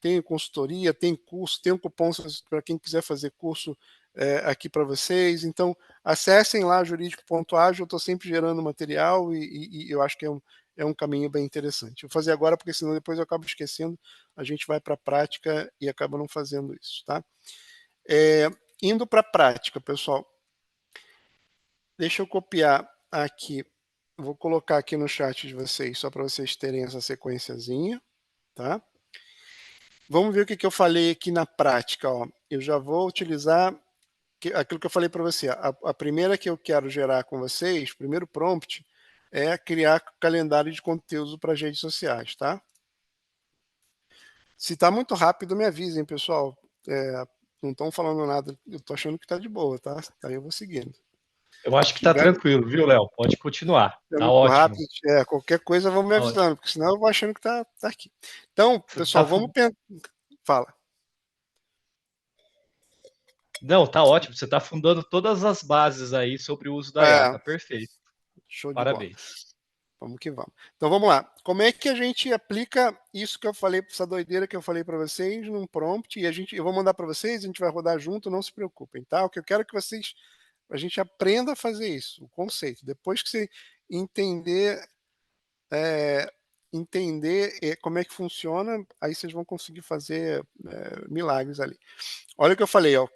Tem consultoria, tem curso, tem um cupom para quem quiser fazer curso aqui para vocês. Então, acessem lá jurídico.ágil, eu estou sempre gerando material e eu acho que é um caminho bem interessante. Vou fazer agora, porque senão depois eu acabo esquecendo, a gente vai para a prática e acaba não fazendo isso, tá? Indo para a prática, pessoal, deixa eu copiar aqui, vou colocar aqui no chat de vocês, só para vocês terem essa sequenciazinha, tá? Vamos ver o que eu falei aqui na prática. Ó. Eu já vou utilizar aquilo que eu falei para você. A primeira que eu quero gerar com vocês, o primeiro prompt, é criar calendário de conteúdo para as redes sociais, tá? Se está muito rápido, me avisem, pessoal. Não estão falando nada, eu estou achando que está de boa, tá? Aí eu vou seguindo. Eu acho que está tranquilo, viu, Léo? Pode continuar. Tá muito ótimo. rápido, qualquer coisa vão me avisando, porque senão eu vou achando que tá aqui. Então, pessoal, vamos pensar. Fala. Não, tá ótimo. Você está fundando todas as bases aí sobre o uso da IA. Tá perfeito. Show de Parabéns. bola. Vamos que vamos. Então vamos lá. Como é que a gente aplica isso que eu falei, essa doideira que eu falei para vocês num prompt? E eu vou mandar para vocês, a gente vai rodar junto, não se preocupem, tá? O que eu quero é que a gente aprenda a fazer isso, o conceito. Depois que você entender como é que funciona, aí vocês vão conseguir fazer milagres ali. Olha o que eu falei, ó.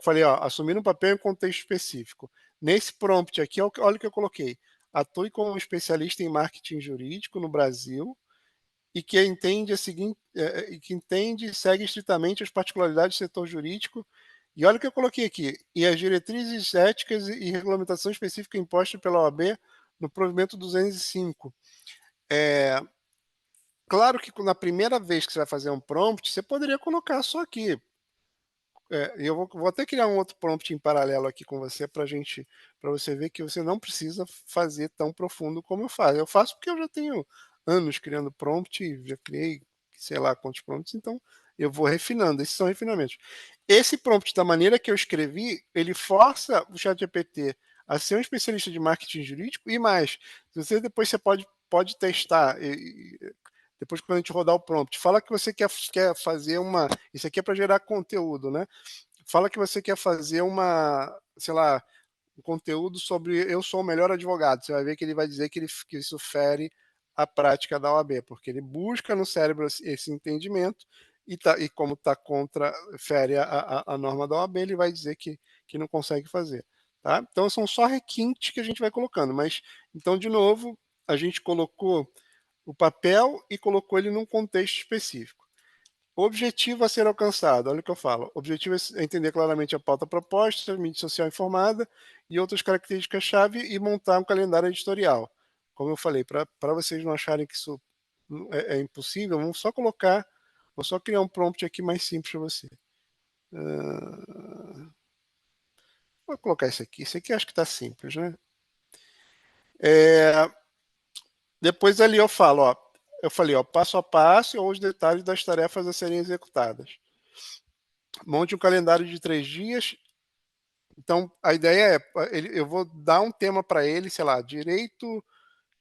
Assumir um papel em contexto específico. Nesse prompt aqui, olha o que eu coloquei. Atue como especialista em marketing jurídico no Brasil e que entende e segue estritamente as particularidades do setor jurídico. E olha o que eu coloquei aqui. E as diretrizes éticas e regulamentação específica imposta pela OAB no provimento 205. Claro que na primeira vez que você vai fazer um prompt, você poderia colocar só aqui. Eu vou até criar um outro prompt em paralelo aqui com você para você ver que você não precisa fazer tão profundo como eu faço. Eu faço porque eu já tenho anos criando prompt, já criei sei lá quantos prompts, então eu vou refinando. Esses são refinamentos. Esse prompt, da maneira que eu escrevi, ele força o ChatGPT a ser um especialista de marketing jurídico e mais. Depois você pode testar. Depois, quando a gente rodar o prompt, fala que você quer fazer uma. Isso aqui é para gerar conteúdo, né? Fala que você quer fazer sei lá, um conteúdo sobre eu sou o melhor advogado. Você vai ver que ele vai dizer que isso fere a prática da OAB, porque ele busca no cérebro esse entendimento e como fere a norma da OAB, ele vai dizer que não consegue fazer. Tá? Então, são só requintes que a gente vai colocando. Mas, então, de novo, a gente colocou o papel e colocou ele num contexto específico. Objetivo a ser alcançado, olha o que eu falo. Objetivo é entender claramente a pauta proposta, mídia social informada e outras características-chave e montar um calendário editorial. Como eu falei, para vocês não acharem que isso é impossível, vou só criar um prompt aqui mais simples para você. Vou colocar esse aqui acho que está simples, né? Depois ali eu falei, passo a passo ou os detalhes das tarefas a serem executadas. Monte um calendário de 3 dias. Então, a ideia eu vou dar um tema para ele, sei lá, direito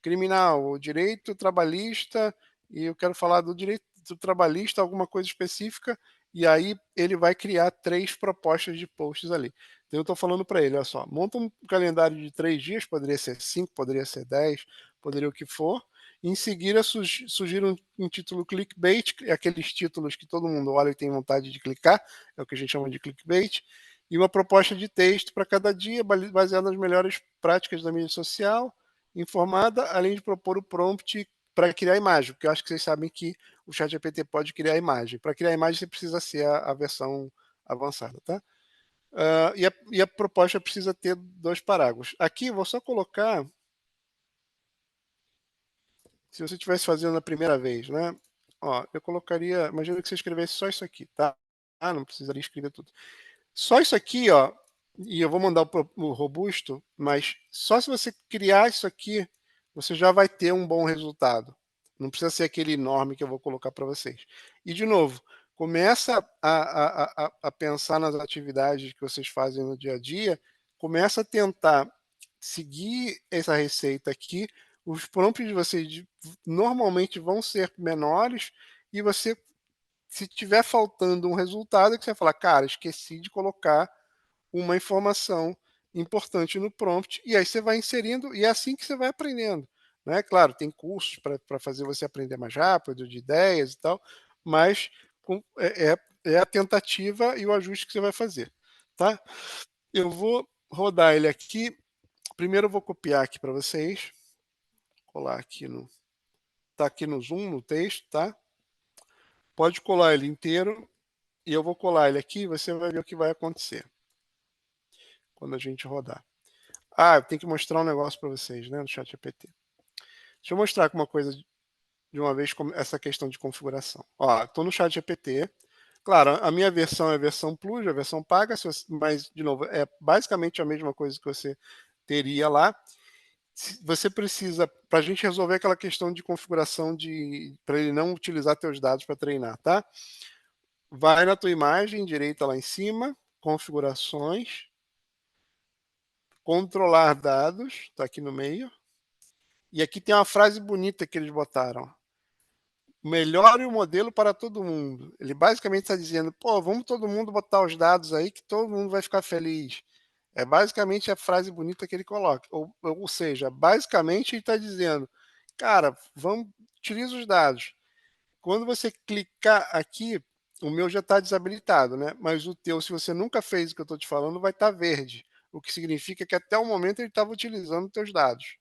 criminal, ou direito trabalhista, e eu quero falar do direito trabalhista, alguma coisa específica, e aí ele vai criar 3 propostas de posts ali. Então, eu estou falando para ele, olha só, monta um calendário de 3 dias, poderia ser 5, poderia ser 10, poderia o que for. Em seguida, sugira um título clickbait, aqueles títulos que todo mundo olha e tem vontade de clicar, é o que a gente chama de clickbait, e uma proposta de texto para cada dia, baseada nas melhores práticas da mídia social, informada, além de propor o prompt para criar imagem, porque eu acho que vocês sabem que o ChatGPT pode criar imagem. Para criar imagem, você precisa ser a versão avançada, tá? E a proposta precisa ter 2 parágrafos. Aqui, vou só colocar, se você estivesse fazendo a primeira vez, né? Eu colocaria, imagina que você escrevesse só isso aqui, tá? Não precisaria escrever tudo. Só isso aqui, e eu vou mandar o robusto, mas só se você criar isso aqui, você já vai ter um bom resultado. Não precisa ser aquele enorme que eu vou colocar para vocês. E, de novo, começa a pensar nas atividades que vocês fazem no dia a dia, começa a tentar seguir essa receita aqui. Os prompts de vocês normalmente vão ser menores e você, se tiver faltando um resultado, que você vai falar, cara, esqueci de colocar uma informação importante no prompt, e aí você vai inserindo, e é assim que você vai aprendendo. Né? Claro, tem cursos para fazer você aprender mais rápido, de ideias e tal, mas é a tentativa e o ajuste que você vai fazer. Tá? Eu vou rodar ele aqui. Primeiro eu vou copiar aqui para vocês. Colar aqui no. Está aqui no Zoom, no texto, tá? Pode colar ele inteiro. E eu vou colar ele aqui, você vai ver o que vai acontecer quando a gente rodar. Eu tenho que mostrar um negócio para vocês, né, no ChatGPT. Deixa eu mostrar uma coisa de uma vez, essa questão de configuração. Estou no ChatGPT. Claro, a minha versão é a versão Plus, a versão paga, mas, de novo, é basicamente a mesma coisa que você teria lá. Você precisa, para a gente resolver aquela questão de configuração, para ele não utilizar teus dados para treinar, tá? Vai na tua imagem, direita lá em cima, configurações, controlar dados, está aqui no meio. E aqui tem uma frase bonita que eles botaram. Melhore o modelo para todo mundo. Ele basicamente está dizendo, vamos todo mundo botar os dados aí que todo mundo vai ficar feliz. É basicamente a frase bonita que ele coloca. Ou seja, basicamente ele está dizendo, cara, utiliza os dados. Quando você clicar aqui, o meu já está desabilitado, né? Mas o teu, se você nunca fez o que eu estou te falando, vai estar verde. o que significa que até o momento ele estava utilizando teus dados.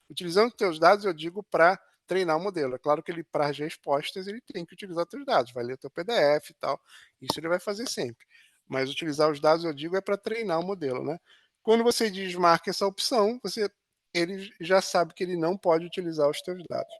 Utilizando teus dados, eu digo para treinar o modelo. É claro que ele, para as respostas, ele tem que utilizar teus dados, vai ler teu PDF e tal. Isso ele vai fazer sempre. Mas utilizar os dados, eu digo, é para treinar o modelo, né? Quando você desmarca essa opção, ele já sabe que ele não pode utilizar os teus dados.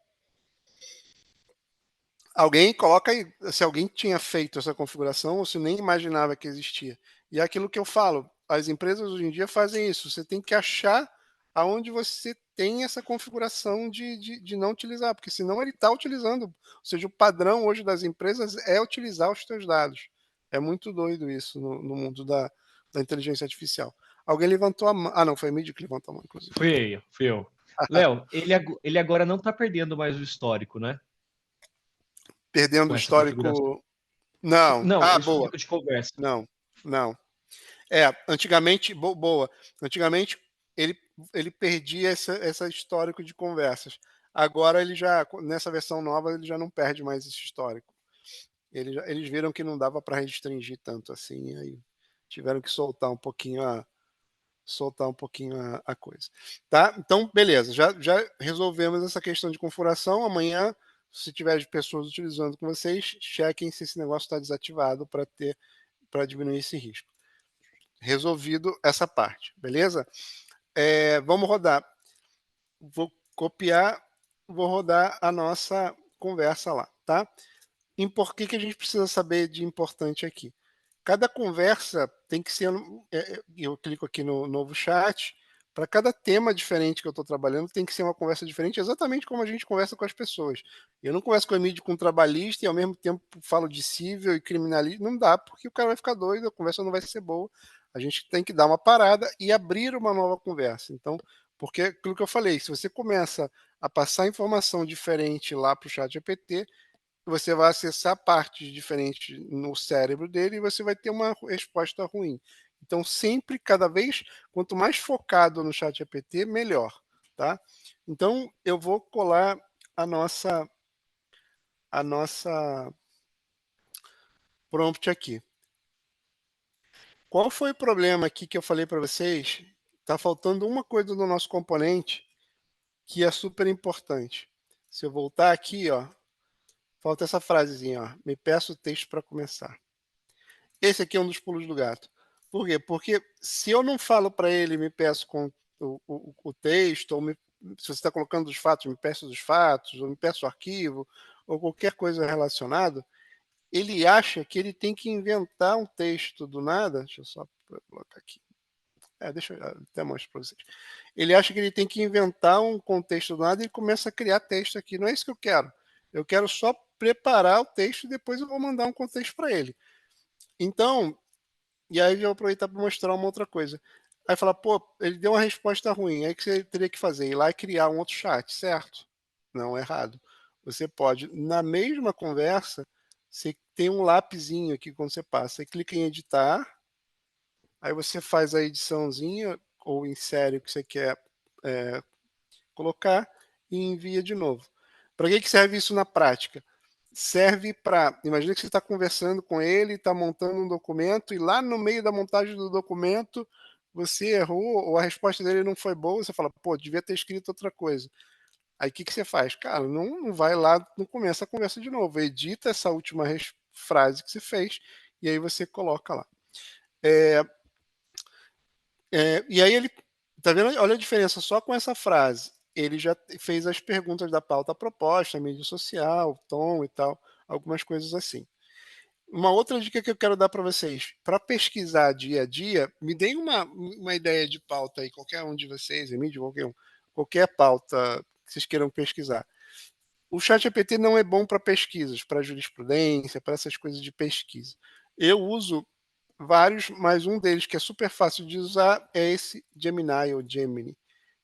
Alguém coloca aí, se alguém tinha feito essa configuração ou se nem imaginava que existia. E é aquilo que eu falo, as empresas hoje em dia fazem isso, você tem que achar aonde você tem essa configuração de não utilizar, porque senão ele está utilizando. Ou seja, o padrão hoje das empresas é utilizar os seus dados. É muito doido isso no mundo da inteligência artificial. Alguém levantou a mão. Ah, não, foi o Mídio que levantou a mão, inclusive. Fui eu. Léo, ele agora não está perdendo mais o histórico, né? Perdendo o histórico. Não. Não, o Boa. histórico de conversa. Não. Antigamente, boa. Antigamente, ele perdia esse histórico de conversas. Agora, nessa versão nova, ele já não perde mais esse histórico. Eles viram que não dava para restringir tanto assim, aí tiveram que soltar um pouquinho a coisa. Tá? Então, beleza, já resolvemos essa questão de configuração. Amanhã, se tiver pessoas utilizando com vocês, chequem se esse negócio está desativado para diminuir esse risco. Resolvido essa parte, beleza? Vamos rodar. Vou copiar, vou rodar a nossa conversa lá, tá? E por que a gente precisa saber de importante aqui? Cada conversa tem que ser. Eu clico aqui no novo chat. Para cada tema diferente que eu estou trabalhando, tem que ser uma conversa diferente, exatamente como a gente conversa com as pessoas. Eu não converso com a mídia com trabalhista e ao mesmo tempo falo de civil e criminalista. Não dá, porque o cara vai ficar doido, a conversa não vai ser boa. A gente tem que dar uma parada e abrir uma nova conversa. Então, porque aquilo que eu falei, se você começa a passar informação diferente lá para o chat GPT, você vai acessar partes diferentes no cérebro dele e você vai ter uma resposta ruim. Então, sempre, cada vez, quanto mais focado no chat GPT, melhor. Tá? Então, eu vou colar a nossa prompt aqui. Qual foi o problema aqui que eu falei para vocês? Está faltando uma coisa no nosso componente que é super importante. Se eu voltar aqui, ó, falta essa frasezinha, ó, me peço o texto para começar. Esse aqui é um dos pulos do gato. Por quê? Porque se eu não falo para ele, me peço com o texto, ou se você está colocando os fatos, me peço dos fatos, ou me peço o arquivo, ou qualquer coisa relacionada, ele acha que ele tem que inventar um texto do nada. Deixa eu só colocar aqui. Deixa eu até mostrar para vocês. Ele acha que ele tem que inventar um contexto do nada e começa a criar texto aqui. Não é isso que eu quero. Eu quero só preparar o texto e depois eu vou mandar um contexto para ele. Então, e aí eu vou aproveitar para mostrar uma outra coisa. Aí fala, pô, ele deu uma resposta ruim. Aí que você teria que fazer? Ir lá e criar um outro chat, certo? Não, errado. Você pode, na mesma conversa, você tem um lapisinho aqui quando você passa. Você clica em editar, aí você faz a ediçãozinha ou insere o que você quer colocar e envia de novo. Para que serve isso na prática? Serve para, imagina que você está conversando com ele, está montando um documento e lá no meio da montagem do documento você errou ou a resposta dele não foi boa, você fala, pô, devia ter escrito outra coisa. Aí o que você faz? Cara, não vai lá, não começa a conversa de novo, edita essa última frase que você fez e aí você coloca lá. E aí ele, tá vendo? Olha a diferença só com essa frase. Ele já fez as perguntas da pauta proposta, mídia social, tom e tal, algumas coisas assim. Uma outra dica que eu quero dar para vocês, para pesquisar dia a dia, me deem uma ideia de pauta aí, qualquer um de vocês, Emílio, qualquer pauta que vocês queiram pesquisar. O ChatGPT não é bom para pesquisas, para jurisprudência, para essas coisas de pesquisa. Eu uso vários, mas um deles que é super fácil de usar é esse Gemini ou Gemini,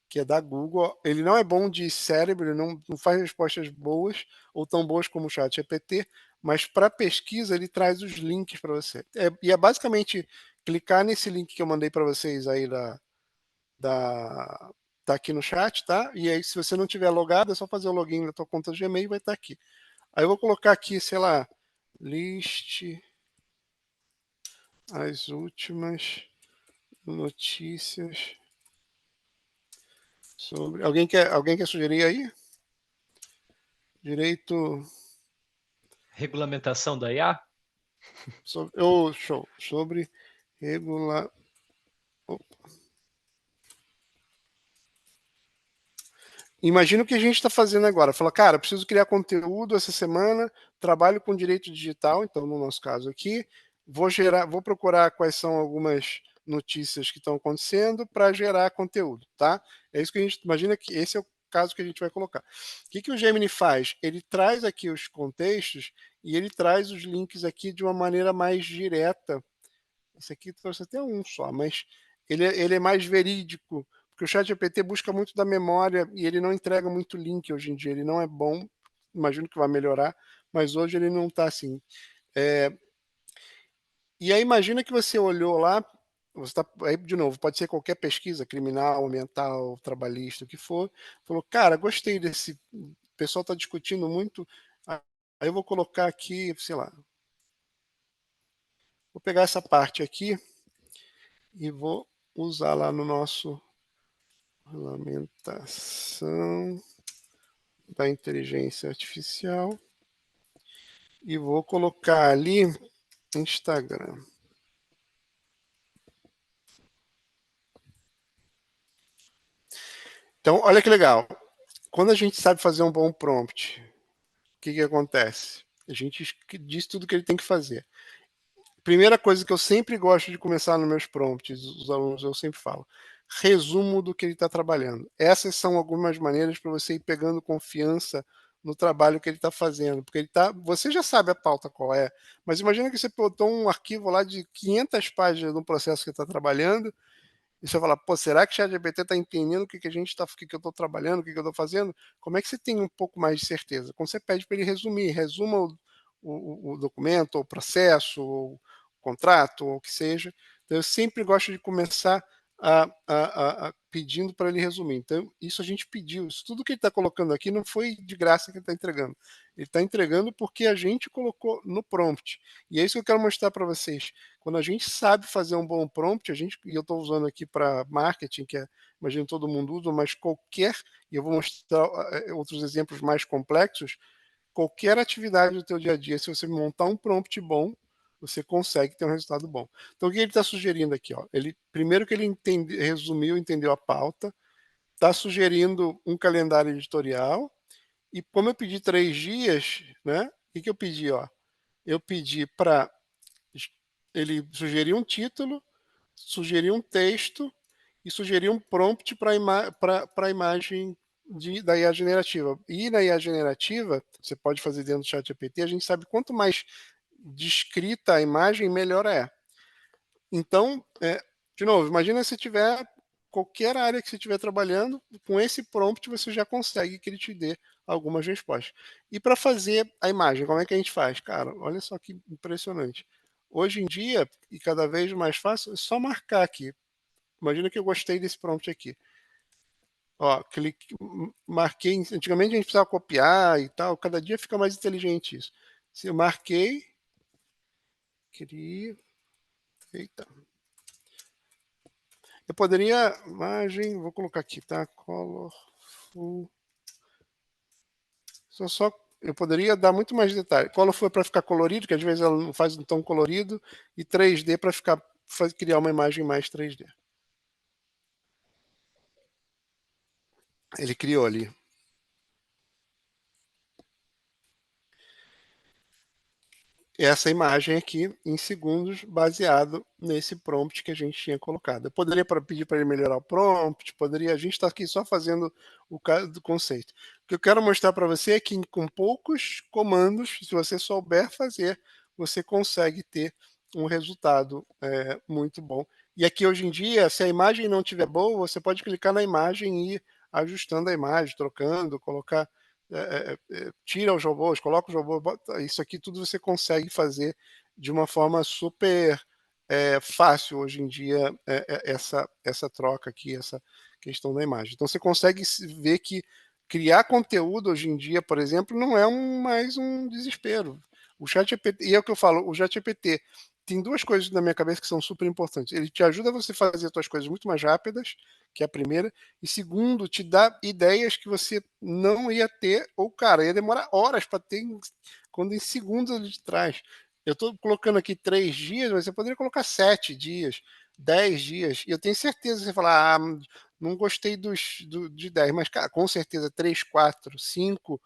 que é da Google. Ele não é bom de cérebro, ele não faz respostas boas ou tão boas como o ChatGPT, mas para pesquisa ele traz os links para você. E é basicamente clicar nesse link que eu mandei para vocês aí tá aqui no chat, tá? E aí se você não tiver logado, é só fazer o login na tua conta do Gmail e vai estar aqui. Aí eu vou colocar aqui, sei lá, list as últimas Notícias sobre... Alguém quer sugerir aí? Direito... Regulamentação da IA? Show. Sobre regula... Imagina o que a gente está fazendo agora. Fala, cara, preciso criar conteúdo essa semana, trabalho com direito digital, então no nosso caso aqui, vou procurar quais são algumas notícias que estão acontecendo para gerar conteúdo, tá? É isso que a gente imagina que esse é o caso que a gente vai colocar. O que o Gemini faz? Ele traz aqui os contextos e ele traz os links aqui de uma maneira mais direta. Esse aqui trouxe até um só, mas ele é mais verídico, porque o ChatGPT busca muito da memória e ele não entrega muito link hoje em dia. Ele não é bom, imagino que vai melhorar, mas hoje ele não está assim. E aí imagina que você olhou lá, você tá, aí de novo, pode ser qualquer pesquisa, criminal, ambiental, trabalhista, o que for, falou, cara, gostei desse, o pessoal está discutindo muito, aí eu vou colocar aqui, sei lá, vou pegar essa parte aqui e vou usar lá no nosso regulamentação da inteligência artificial e vou colocar ali Instagram. Então, olha que legal. Quando a gente sabe fazer um bom prompt, o que acontece? A gente diz tudo que ele tem que fazer. Primeira coisa que eu sempre gosto de começar nos meus prompts, os alunos eu sempre falo, resumo do que ele está trabalhando. Essas são algumas maneiras para você ir pegando confiança no trabalho que ele está fazendo, porque você já sabe a pauta qual é, mas imagina que você botou um arquivo lá de 500 páginas no processo que está trabalhando, e você fala, pô, será que o ChatGPT está entendendo o que eu estou trabalhando, o que eu estou fazendo? Como é que você tem um pouco mais de certeza? Quando você pede para ele resumir, resuma o documento, ou o processo, ou o contrato, ou o que seja. Então, eu sempre gosto de começar pedindo para ele resumir. Então, isso a gente pediu. Isso tudo que ele está colocando aqui não foi de graça que ele está entregando. Ele está entregando porque a gente colocou no prompt. E é isso que eu quero mostrar para vocês. Quando a gente sabe fazer um bom prompt, e eu estou usando aqui para marketing, que imagino todo mundo usa, mas qualquer, e eu vou mostrar outros exemplos mais complexos, qualquer atividade do teu dia a dia, se você montar um prompt bom, você consegue ter um resultado bom. Então, o que ele está sugerindo aqui? Ó? Primeiro que ele resumiu, entendeu a pauta, está sugerindo um calendário editorial, e como eu pedi 3 dias, né? O que eu pedi? Ó? Eu pedi para ele sugerir um título, sugerir um texto e sugerir um prompt para a imagem da IA generativa. E na IA generativa, você pode fazer dentro do ChatGPT, a gente sabe quanto mais descrita a imagem, melhor é. Então, de novo, imagina se tiver qualquer área que você estiver trabalhando, com esse prompt você já consegue que ele te dê algumas respostas. E para fazer a imagem, como é que a gente faz? Cara, olha só que impressionante. Hoje em dia, e cada vez mais fácil, é só marcar aqui. Imagina que eu gostei desse prompt aqui. Ó, marquei. Antigamente a gente precisava copiar e tal, cada dia fica mais inteligente isso. Se eu marquei, queria. Eita. Eu poderia, imagem, vou colocar aqui, tá? Colorful. Eu poderia dar muito mais detalhe. Colorful é para ficar colorido, que às vezes ela não faz tão colorido, e 3D para criar uma imagem mais 3D. Ele criou ali. Essa imagem aqui em segundos, baseado nesse prompt que a gente tinha colocado. Eu poderia pedir para ele melhorar o prompt, a gente está aqui só fazendo o caso do conceito. O que eu quero mostrar para você é que com poucos comandos, se você souber fazer, você consegue ter um resultado muito bom. E aqui hoje em dia, se a imagem não estiver boa, você pode clicar na imagem e ir ajustando a imagem, trocando, colocar tira os robôs, coloca os robôs, isso aqui tudo você consegue fazer de uma forma super fácil hoje em dia, essa troca aqui, essa questão da imagem. Então você consegue ver que criar conteúdo hoje em dia, por exemplo, não é mais um desespero. O ChatGPT, e é o que eu falo, o ChatGPT tem duas coisas na minha cabeça que são super importantes. Ele te ajuda a você fazer as suas coisas muito mais rápidas, que é a primeira. E segundo, te dá ideias que você não ia ter, ou, cara, ia demorar horas para ter, quando em segundos ele te traz. Eu estou colocando aqui 3 dias, mas você poderia colocar 7 dias, 10 dias. E eu tenho certeza que você falar, não gostei de 10, mas, cara, com certeza 3, 4, 5,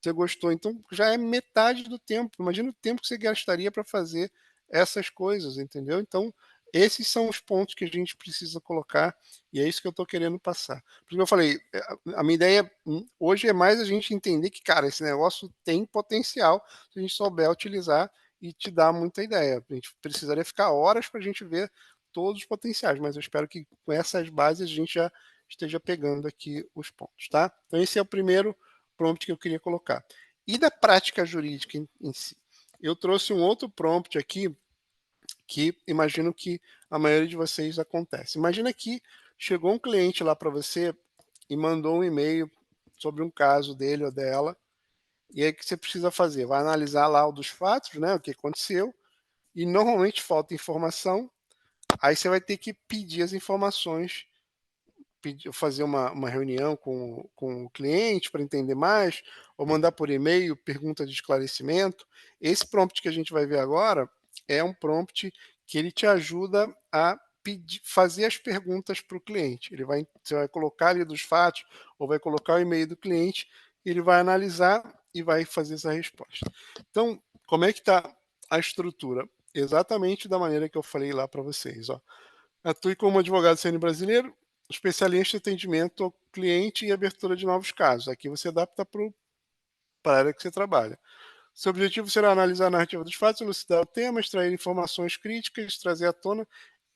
você gostou. Então já é metade do tempo. Imagina o tempo que você gastaria para fazer essas coisas, entendeu? Então, esses são os pontos que a gente precisa colocar e é isso que eu estou querendo passar. Porque eu falei, a minha ideia hoje é mais a gente entender que, cara, esse negócio tem potencial se a gente souber utilizar e te dar muita ideia. A gente precisaria ficar horas para a gente ver todos os potenciais, mas eu espero que com essas bases a gente já esteja pegando aqui os pontos, tá? Então esse é o primeiro prompt que eu queria colocar. E da prática jurídica em si? Eu trouxe um outro prompt aqui que imagino que a maioria de vocês acontece. Imagina que chegou um cliente lá para você e mandou um e-mail sobre um caso dele ou dela, e aí o que você precisa fazer? Vai analisar lá o dos fatos, né, o que aconteceu, e normalmente falta informação, aí você vai ter que pedir as informações, fazer uma reunião com o cliente para entender mais, ou mandar por e-mail pergunta de esclarecimento. Esse prompt que a gente vai ver agora é um prompt que ele te ajuda a fazer as perguntas para o cliente. Você vai colocar ali dos fatos, ou vai colocar o e-mail do cliente, ele vai analisar e vai fazer essa resposta. Então, como é que está a estrutura? Exatamente da maneira que eu falei lá para vocês. Ó. Atue como advogado sênior brasileiro, especialista em atendimento ao cliente e abertura de novos casos. Aqui você adapta para a área que você trabalha. Seu objetivo será analisar a narrativa dos fatos, elucidar o tema, extrair informações críticas, trazer à tona.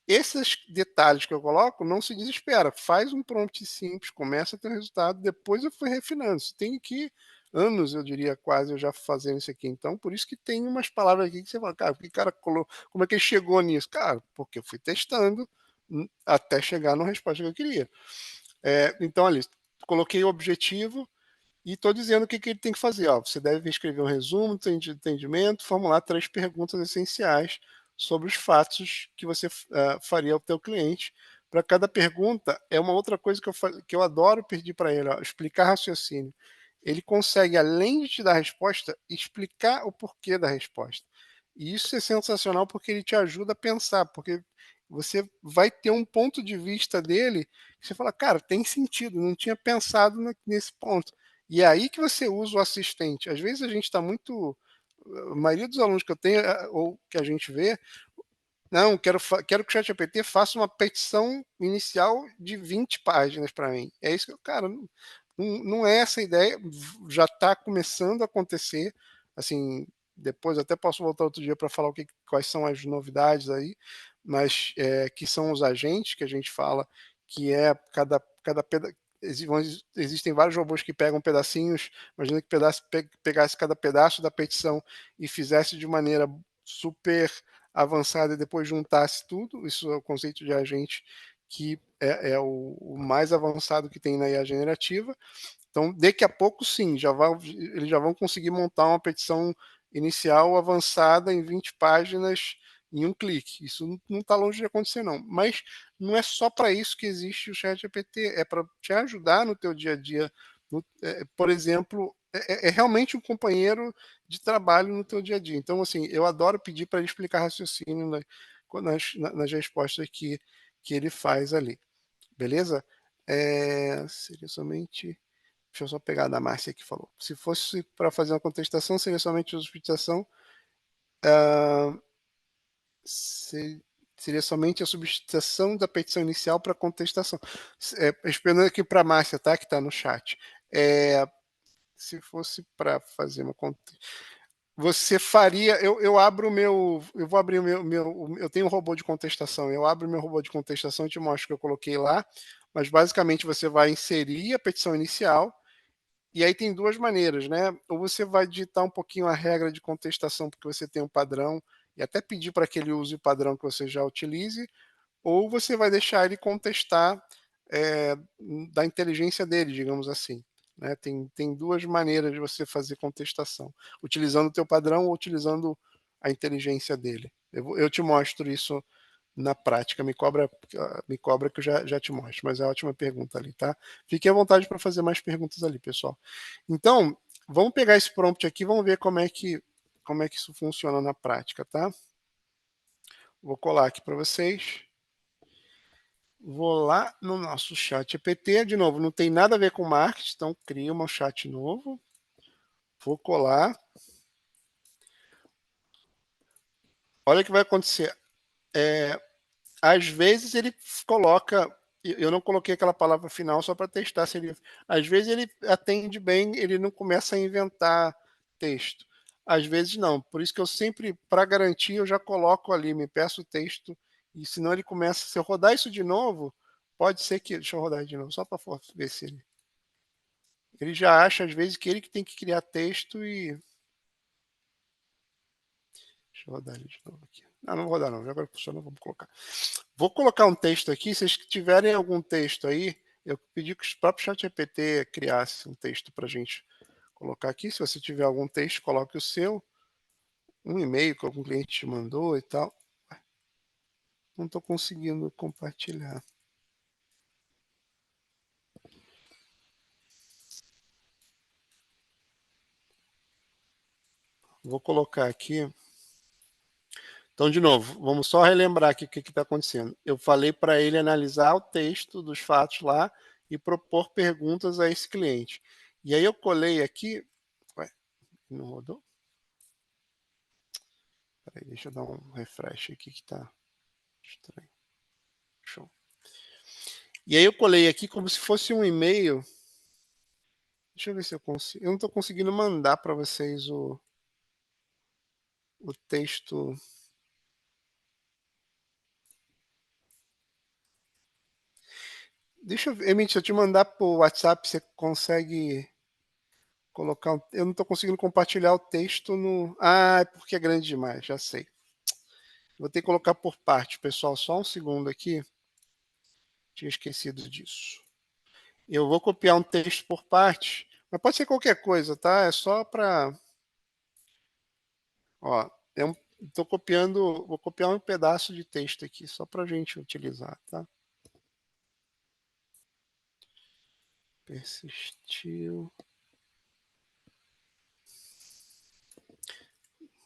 Esses detalhes que eu coloco, não se desespera. Faz um prompt simples, começa a ter um resultado, depois eu fui refinando. Isso tem aqui anos, eu diria, quase, eu já fazendo isso aqui. Então, por isso que tem umas palavras aqui que você fala, cara, que cara como é que ele chegou nisso? Cara, porque eu fui testando até chegar na resposta que eu queria. Então, ali, coloquei o objetivo e estou dizendo o que ele tem que fazer. Ó, você deve escrever um resumo do entendimento, formular 3 perguntas essenciais sobre os fatos que você faria ao teu cliente. Para cada pergunta, é uma outra coisa que eu adoro pedir para ele, ó, explicar raciocínio. Ele consegue, além de te dar a resposta, explicar o porquê da resposta. E isso é sensacional porque ele te ajuda a pensar, porque você vai ter um ponto de vista dele que você fala, cara, tem sentido, não tinha pensado nesse ponto. E é aí que você usa o assistente. Às vezes a gente está muito. A maioria dos alunos que eu tenho, ou que a gente vê, não, quero que o ChatGPT faça uma petição inicial de 20 páginas para mim. É isso que eu, cara, não é essa a ideia, já está começando a acontecer. Assim, depois até posso voltar outro dia para falar quais são as novidades aí, mas que são os agentes que a gente fala, que é existem vários robôs que pegam pedacinhos, imagina que pegasse cada pedaço da petição e fizesse de maneira super avançada e depois juntasse tudo. Isso é o conceito de agente que é o mais avançado que tem na IA generativa. Então, daqui a pouco, sim, eles já vão conseguir montar uma petição inicial avançada em 20 páginas em um clique. Isso não está longe de acontecer, não. Mas não é só para isso que existe o ChatGPT, é para te ajudar no teu dia a dia. Por exemplo, é realmente um companheiro de trabalho no teu dia a dia. Então, assim, eu adoro pedir para ele explicar raciocínio nas respostas que ele faz ali. Beleza? Seria somente... Deixa eu só pegar da Márcia que falou. Se fosse para fazer uma contestação, seria somente a substituição. Seria somente a substituição da petição inicial para contestação. Esperando aqui para a Márcia, tá? Que está no chat. Se fosse para fazer uma você faria, eu abro o meu, eu vou abrir eu tenho um robô de contestação, eu abro o meu robô de contestação e te mostro que eu coloquei lá, mas basicamente você vai inserir a petição inicial, e aí tem duas maneiras, né? Ou você vai digitar um pouquinho a regra de contestação, porque você tem um padrão, e até pedir para que ele use o padrão que você já utilize, ou você vai deixar ele contestar da inteligência dele, digamos assim. Né? Tem duas maneiras de você fazer contestação, utilizando o teu padrão ou utilizando a inteligência dele. Eu te mostro isso na prática. Me cobra que eu já te mostro. Mas é ótima pergunta ali, tá? Fiquem à vontade para fazer mais perguntas ali, pessoal. Então, vamos pegar esse prompt aqui, vamos ver como é que isso funciona na prática, tá? Vou colar aqui para vocês. Vou lá no nosso chat GPT. De novo, não tem nada a ver com marketing, então cria um chat novo. Vou colar. Olha o que vai acontecer. Às vezes ele coloca, eu não coloquei aquela palavra final só para testar se ele, às vezes ele atende bem, ele não começa a inventar texto. Às vezes não. Por isso que eu sempre, para garantir, eu já coloco ali, me peço o texto, e senão ele começa, se eu rodar isso de novo, pode ser que, deixa eu rodar de novo, só para ver se ele já acha às vezes que ele que tem que criar texto e deixa eu rodar ele de novo aqui. Não vou rodar não, já agora funcionou, vamos colocar. Vou colocar um texto aqui, se vocês tiverem algum texto aí, eu pedi que o próprio ChatGPT criasse um texto para a gente colocar aqui. Se você tiver algum texto, coloque o seu, um e-mail que algum cliente te mandou e tal. Não estou conseguindo compartilhar. Vou colocar aqui. Então, de novo, vamos só relembrar aqui o que está acontecendo. Eu falei para ele analisar o texto dos fatos lá e propor perguntas a esse cliente. E aí eu colei aqui. Ué, não rodou? Peraí, deixa eu dar um refresh aqui que está estranho. Show. E aí eu colei aqui como se fosse um e-mail. Deixa eu ver se eu consigo. Eu não estou conseguindo mandar para vocês o texto. Deixa eu ver, Emílio, se eu te mandar por WhatsApp, você consegue colocar. Eu não estou conseguindo compartilhar o texto no. Ah, é porque é grande demais, já sei. Vou ter que colocar por parte, pessoal. Só um segundo aqui. Tinha esquecido disso. Eu vou copiar um texto por parte, mas pode ser qualquer coisa, tá? É só para. Ó, estou copiando, vou copiar um pedaço de texto aqui, só para a gente utilizar, tá? Persistiu.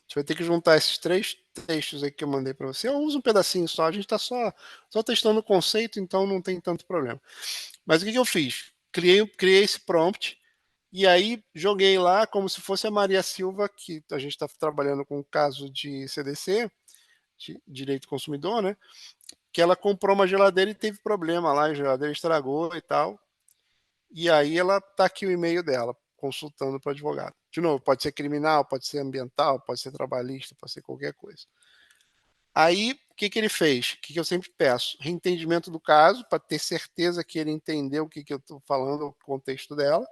Você vai ter que juntar esses 3 textos aí que eu mandei para você. Eu uso um pedacinho só, a gente está só testando o conceito, então não tem tanto problema. Mas o que eu fiz? Criei esse prompt e aí joguei lá como se fosse a Maria Silva, que a gente está trabalhando com o caso de CDC, de direito do consumidor, né? Que ela comprou uma geladeira e teve problema lá, a geladeira estragou e tal. E aí ela tá aqui o e-mail dela, consultando para o advogado. De novo, pode ser criminal, pode ser ambiental, pode ser trabalhista, pode ser qualquer coisa. Aí, o que ele fez? O que eu sempre peço? Reentendimento do caso, para ter certeza que ele entendeu o que eu estou falando, o contexto dela.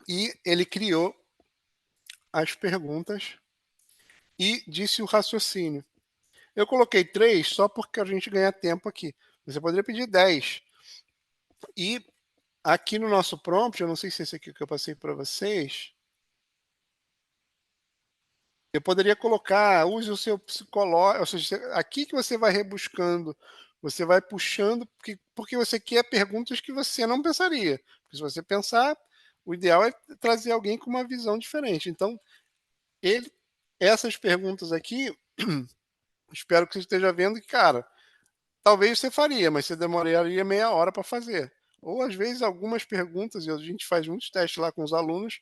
E ele criou as perguntas e disse o raciocínio. Eu coloquei 3 só porque a gente ganha tempo aqui. Você poderia pedir 10. E aqui no nosso prompt, eu não sei se é esse aqui que eu passei para vocês, eu poderia colocar, use o seu psicológico, ou seja, aqui que você vai rebuscando, você vai puxando, porque você quer perguntas que você não pensaria. Porque se você pensar, o ideal é trazer alguém com uma visão diferente. Então, essas perguntas aqui, espero que você esteja vendo que, cara, talvez você faria, mas você demoraria meia hora para fazer. Ou às vezes algumas perguntas, e a gente faz muitos testes lá com os alunos,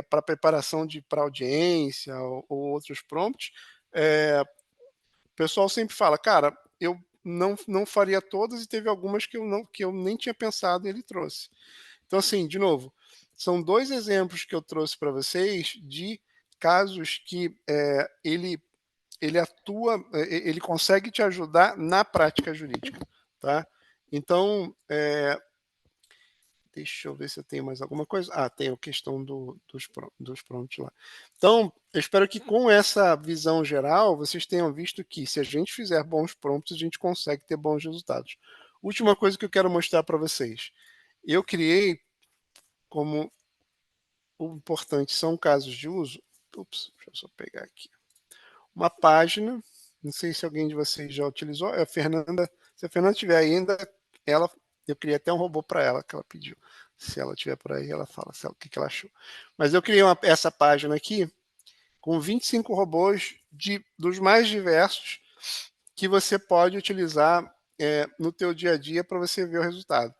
para preparação para audiência ou outros prompts, o pessoal sempre fala, cara, eu não faria todas e teve algumas que eu nem tinha pensado e ele trouxe. Então, assim, de novo, são 2 exemplos que eu trouxe para vocês de casos que ele atua, ele consegue te ajudar na prática jurídica, tá? Então, deixa eu ver se eu tenho mais alguma coisa. Ah, tem a questão dos prompts lá. Então, eu espero que com essa visão geral, vocês tenham visto que se a gente fizer bons prompts, a gente consegue ter bons resultados. Última coisa que eu quero mostrar para vocês. Eu criei como o importante são casos de uso. Ups, deixa eu só pegar aqui. uma página, não sei se alguém de vocês já utilizou, é a Fernanda, se a Fernanda tiver ainda, eu criei até um robô para ela, que ela pediu. Se ela tiver por aí, ela fala o que ela achou. Mas eu criei essa página aqui com 25 robôs dos mais diversos que você pode utilizar no teu dia a dia para você ver o resultado.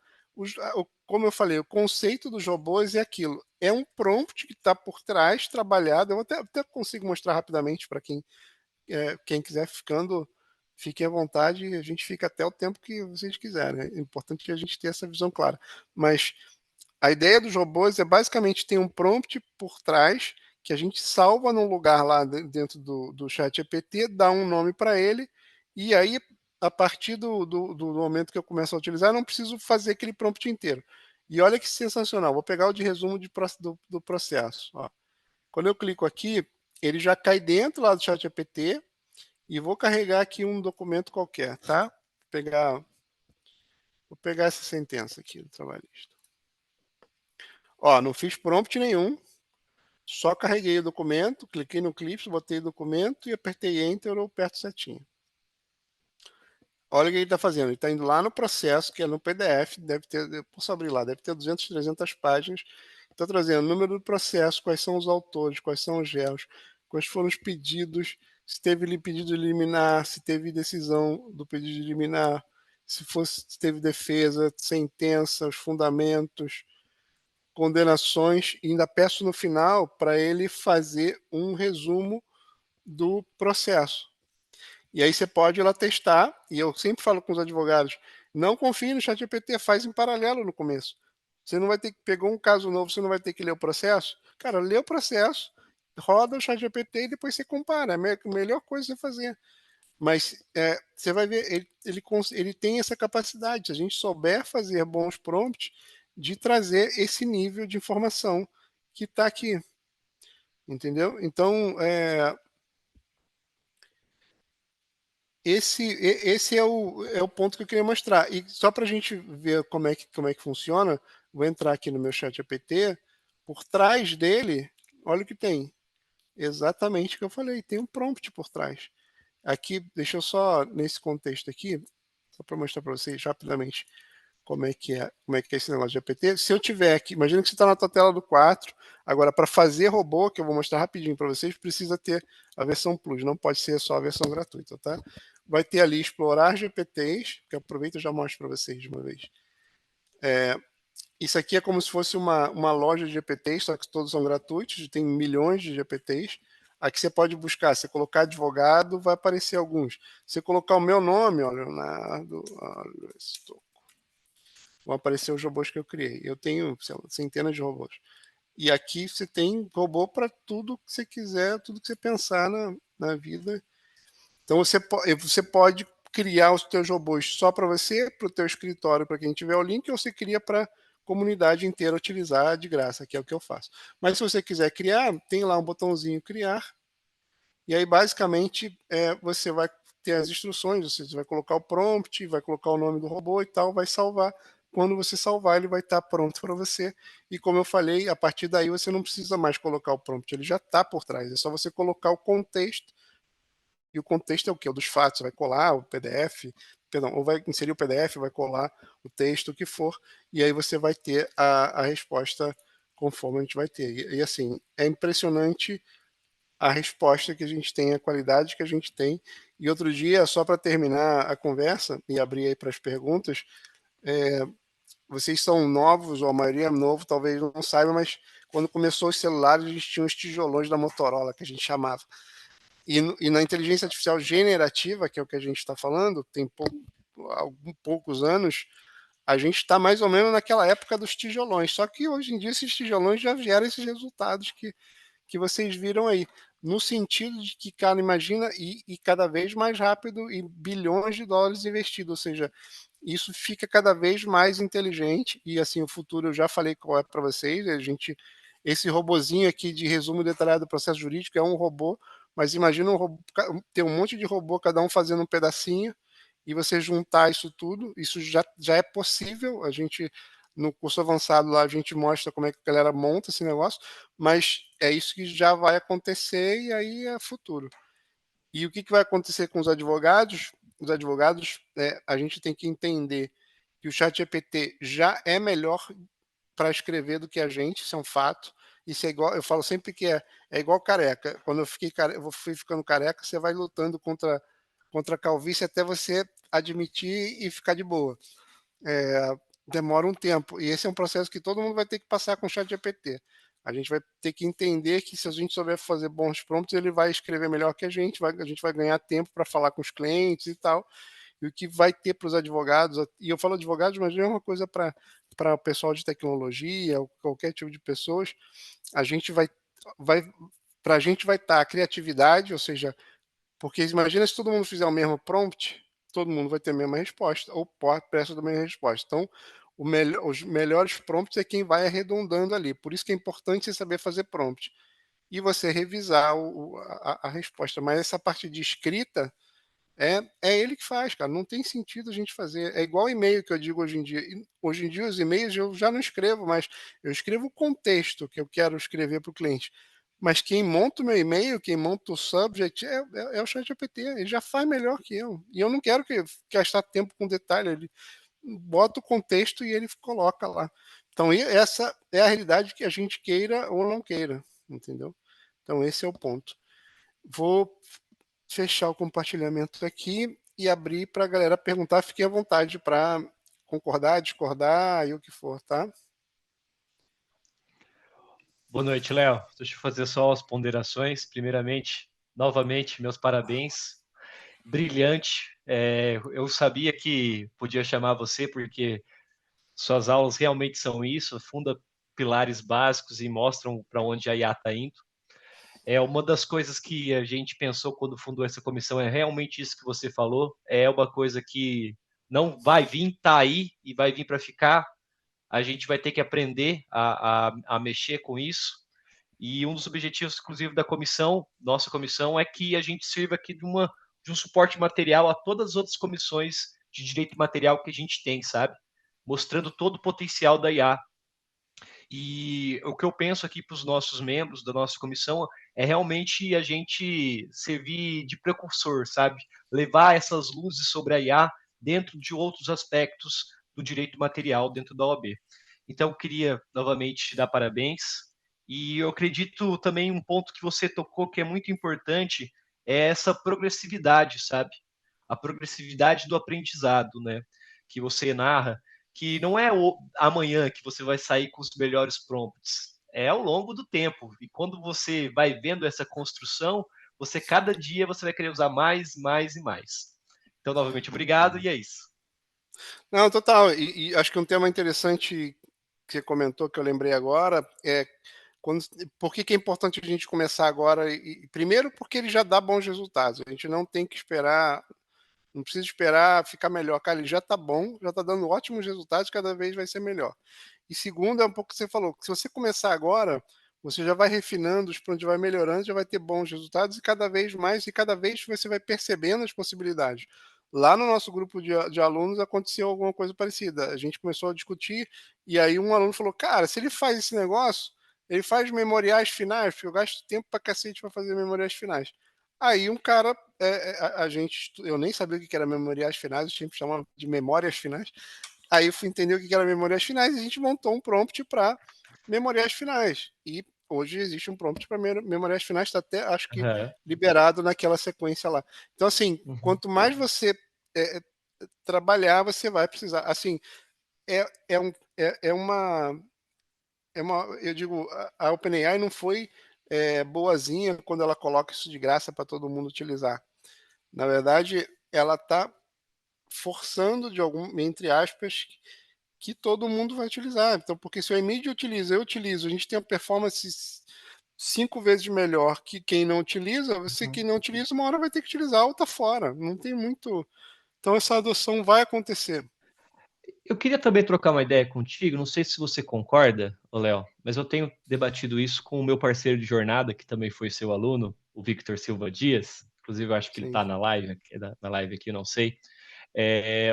Como eu falei, o conceito dos robôs é aquilo. É um prompt que está por trás, trabalhado. Eu até consigo mostrar rapidamente para quem quiser fique à vontade. A gente fica até o tempo que vocês quiserem. É importante que a gente tenha essa visão clara. Mas a ideia dos robôs é basicamente ter um prompt por trás que a gente salva num lugar lá dentro do ChatGPT, dá um nome para ele, e aí, a partir do momento que eu começo a utilizar, eu não preciso fazer aquele prompt inteiro. E olha que sensacional, vou pegar o de resumo do processo. Ó. Quando eu clico aqui, ele já cai dentro lá do ChatGPT, e vou carregar aqui um documento qualquer, tá? Vou pegar essa sentença aqui do trabalhista. Ó, não fiz prompt nenhum, só carreguei o documento, cliquei no Clips, botei o documento e apertei Enter ou aperto setinha. Olha o que ele está fazendo. Ele está indo lá no processo, que é no PDF, deve ter, eu posso abrir lá, deve ter 200, 300 páginas. Está trazendo o número do processo, quais são os autores, quais são os réus, quais foram os pedidos, se teve pedido de liminar, se teve decisão do pedido de liminar, se teve defesa, sentença, os fundamentos, condenações, e ainda peço no final para ele fazer um resumo do processo. E aí você pode ir lá testar, e eu sempre falo com os advogados, não confie no ChatGPT, faz em paralelo no começo. Você não vai ter que pegar um caso novo, você não vai ter que ler o processo. Cara, lê o processo, roda o ChatGPT e depois você compara. É a melhor coisa você fazer. Mas você vai ver, ele tem essa capacidade. Se a gente souber fazer bons prompts, de trazer esse nível de informação que está aqui. Entendeu? Então, esse é o ponto que eu queria mostrar. E só para a gente ver como é que funciona, vou entrar aqui no meu chat APT. Por trás dele, olha o que tem. Exatamente o que eu falei, tem um prompt por trás. Aqui, deixa eu só, nesse contexto aqui, só para mostrar para vocês rapidamente como é que é esse negócio de APT. Se eu tiver aqui, imagina que você está na tua tela do 4, agora para fazer robô, que eu vou mostrar rapidinho para vocês, precisa ter a versão Plus, não pode ser só a versão gratuita, tá? Vai ter ali explorar GPTs, que aproveito e já mostro para vocês de uma vez. Isso aqui é como se fosse uma loja de GPTs, só que todos são gratuitos, tem milhões de GPTs. Aqui você pode buscar, se colocar advogado, vai aparecer alguns. Se colocar o meu nome, ó, Leonardo Alves, vão aparecer os robôs que eu criei. Eu tenho centenas de robôs. E aqui você tem robô para tudo que você quiser, tudo que você pensar na vida. Então você pode criar os teus robôs só para você, para o teu escritório, para quem tiver o link, ou você cria para a comunidade inteira utilizar de graça, que é o que eu faço. Mas se você quiser criar, tem lá um botãozinho criar, e aí basicamente você vai ter as instruções, você vai colocar o prompt, vai colocar o nome do robô e tal, vai salvar. Quando você salvar, ele vai estar pronto para você. E como eu falei, a partir daí você não precisa mais colocar o prompt, ele já está por trás. É só você colocar o contexto. E o contexto é o quê? O dos fatos. Vai colar o PDF, perdão, ou vai inserir o PDF, vai colar o texto, o que for. E aí você vai ter a resposta conforme a gente vai ter. E assim, é impressionante a resposta que a gente tem, a qualidade que a gente tem. E outro dia, só para terminar a conversa e abrir aí para as perguntas, vocês são novos, ou a maioria é novo, talvez não saiba, mas quando começou os celulares, a gente tinha os tijolões da Motorola, que a gente chamava. E na inteligência artificial generativa, que é o que a gente está falando, tem poucos anos, a gente está mais ou menos naquela época dos tijolões. Só que hoje em dia esses tijolões já vieram esses resultados que vocês viram aí, no sentido de que, cara, imagina, e cada vez mais rápido, e bilhões de dólares investidos, ou seja, isso fica cada vez mais inteligente, e assim, o futuro eu já falei qual é para vocês, esse robozinho aqui de resumo detalhado do processo jurídico é um robô, mas imagina ter um monte de robô, cada um fazendo um pedacinho, e você juntar isso tudo, isso já é possível, a gente, no curso avançado lá, a gente mostra como é que a galera monta esse negócio, mas é isso que já vai acontecer e aí é futuro. E o que vai acontecer com os advogados? Os advogados, a gente tem que entender que o ChatGPT já é melhor para escrever do que a gente, isso é um fato. Isso é igual, eu falo sempre que é igual careca. Quando eu fui ficando careca, você vai lutando contra a calvície até você admitir e ficar de boa. Demora um tempo. E esse é um processo que todo mundo vai ter que passar com o ChatGPT. A gente vai ter que entender que se a gente souber fazer bons prompts, ele vai escrever melhor que a gente vai ganhar tempo para falar com os clientes e tal. E o que vai ter para os advogados, e eu falo advogados, mas é uma coisa para o pessoal de tecnologia, ou qualquer tipo de pessoas, a gente para a gente vai estar a criatividade, ou seja, porque imagina se todo mundo fizer o mesmo prompt, todo mundo vai ter a mesma resposta, ou peça da mesma resposta. Então, os melhores prompts é quem vai arredondando ali. Por isso que é importante você saber fazer prompt. E você revisar a resposta. Mas essa parte de escrita, é ele que faz, cara. Não tem sentido a gente fazer. É igual e-mail que eu digo hoje em dia. Hoje em dia, os e-mails eu já não escrevo, mas eu escrevo o contexto que eu quero escrever para o cliente. Mas quem monta o meu e-mail, quem monta o subject, é o ChatGPT. Ele já faz melhor que eu. E eu não quero gastar tempo com detalhe. Ele bota o contexto e ele coloca lá. Então, essa é a realidade que a gente queira ou não queira. Entendeu? Então, esse é o ponto. Vou fechar o compartilhamento aqui e abrir para a galera perguntar. Fiquem à vontade para concordar, discordar e o que for, tá? Boa noite, Léo. Deixa eu fazer só as ponderações. Primeiramente, novamente, meus parabéns. Brilhante. Eu sabia que podia chamar você porque suas aulas realmente são isso, funda pilares básicos e mostram para onde a IA está indo. Uma das coisas que a gente pensou quando fundou essa comissão é realmente isso que você falou. É uma coisa que não vai vir, tá aí e vai vir para ficar. A gente vai ter que aprender a mexer com isso. E um dos objetivos, inclusive, da comissão, nossa comissão, é que a gente sirva aqui de um suporte material a todas as outras comissões de direito material que a gente tem, sabe? Mostrando todo o potencial da IA. E o que eu penso aqui para os nossos membros da nossa comissão é realmente a gente servir de precursor, sabe? Levar essas luzes sobre a IA dentro de outros aspectos do direito material dentro da OAB. Então, eu queria novamente te dar parabéns. E eu acredito também um ponto que você tocou que é muito importante é essa progressividade, sabe? A progressividade do aprendizado, né? Que você narra que não é amanhã que você vai sair com os melhores prompts, é ao longo do tempo. E quando você vai vendo essa construção, cada dia você vai querer usar mais, mais e mais. Então, novamente, obrigado e é isso. Não, total. E acho que um tema interessante que você comentou, que eu lembrei agora, por que é importante a gente começar agora? Primeiro, porque ele já dá bons resultados. A gente não tem que esperar, não precisa esperar ficar melhor. Cara, ele já está bom, já está dando ótimos resultados, cada vez vai ser melhor. E segundo, é um pouco o que você falou, que se você começar agora, você já vai refinando, os pontos vai melhorando, já vai ter bons resultados e cada vez você vai percebendo as possibilidades. Lá no nosso grupo de alunos aconteceu alguma coisa parecida. A gente começou a discutir e aí um aluno falou, cara, se ele faz esse negócio, ele faz memoriais finais, porque eu gasto tempo pra cacete para fazer memoriais finais. Aí um cara, eu nem sabia o que era memoriais finais, eu tinha que chamar de memórias finais. Aí eu fui entender o que era memórias finais e a gente montou um prompt para memórias finais. E hoje existe um prompt para memórias finais, está até, acho que, liberado naquela sequência lá. Então, assim, quanto mais você trabalhar, você vai precisar. Assim, eu digo, a OpenAI não foi boazinha quando ela coloca isso de graça para todo mundo utilizar. Na verdade, ela está forçando, entre aspas, que todo mundo vai utilizar. Então, porque se o iMedia utiliza, eu utilizo, a gente tem uma performance 5 vezes melhor que quem não utiliza, quem não utiliza, uma hora vai ter que utilizar ou tá fora. Não tem muito. Então, essa adoção vai acontecer. Eu queria também trocar uma ideia contigo, não sei se você concorda, Léo, mas eu tenho debatido isso com o meu parceiro de jornada, que também foi seu aluno, o Victor Silva Dias, inclusive eu acho que ele está na live aqui, eu não sei.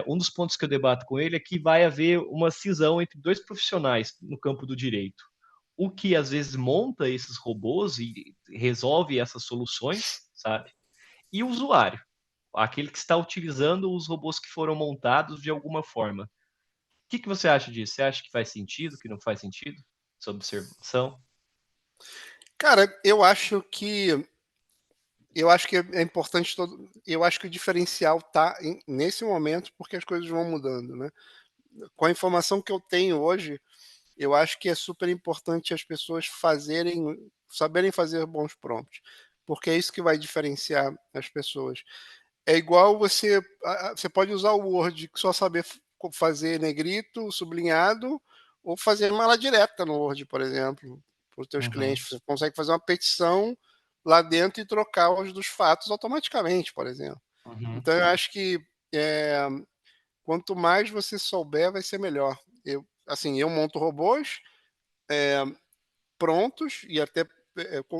Um dos pontos que eu debato com ele é que vai haver uma cisão entre dois profissionais no campo do direito. O que às vezes monta esses robôs e resolve essas soluções, sabe? e o usuário, aquele que está utilizando os robôs que foram montados de alguma forma. O que você acha disso? Você acha que faz sentido, que não faz sentido? Essa observação? Cara, eu acho que é importante todo. Eu acho que o diferencial tá nesse momento porque as coisas vão mudando, né? Com a informação que eu tenho hoje, eu acho que é super importante as pessoas saberem fazer bons prompts, porque é isso que vai diferenciar as pessoas. É igual você pode usar o Word só saber fazer negrito, sublinhado, ou fazer mala direta no Word, por exemplo, para os teus Uhum, clientes. Você consegue fazer uma petição lá dentro e trocar os dos fatos automaticamente, por exemplo. uhum, Então, eu acho que é, quanto mais você souber, vai ser melhor. Eu monto robôs prontos e até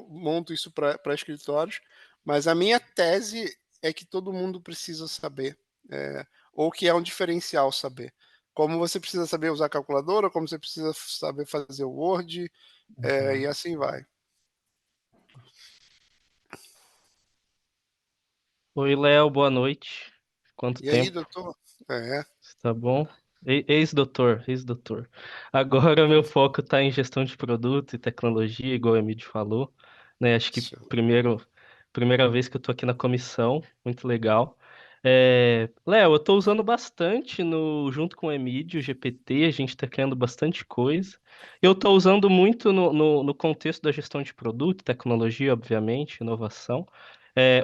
monto isso para escritórios, mas a minha tese é que todo mundo precisa saber, ou que é um diferencial saber. Como você precisa saber usar calculadora, como você precisa saber fazer o Word, e uhum. assim vai. Oi, Léo, boa noite. Quanto E aí, tempo? doutor? É, Tá bom? Ex-doutor, ex-doutor. Agora meu foco está em gestão de produto e tecnologia, igual o Emílio falou, né? Acho que primeira vez que eu tô aqui na comissão, muito legal. Léo, eu tô usando bastante junto com o Emílio, o GPT, a gente tá criando bastante coisa. Eu tô usando muito no contexto da gestão de produto, tecnologia, obviamente, inovação.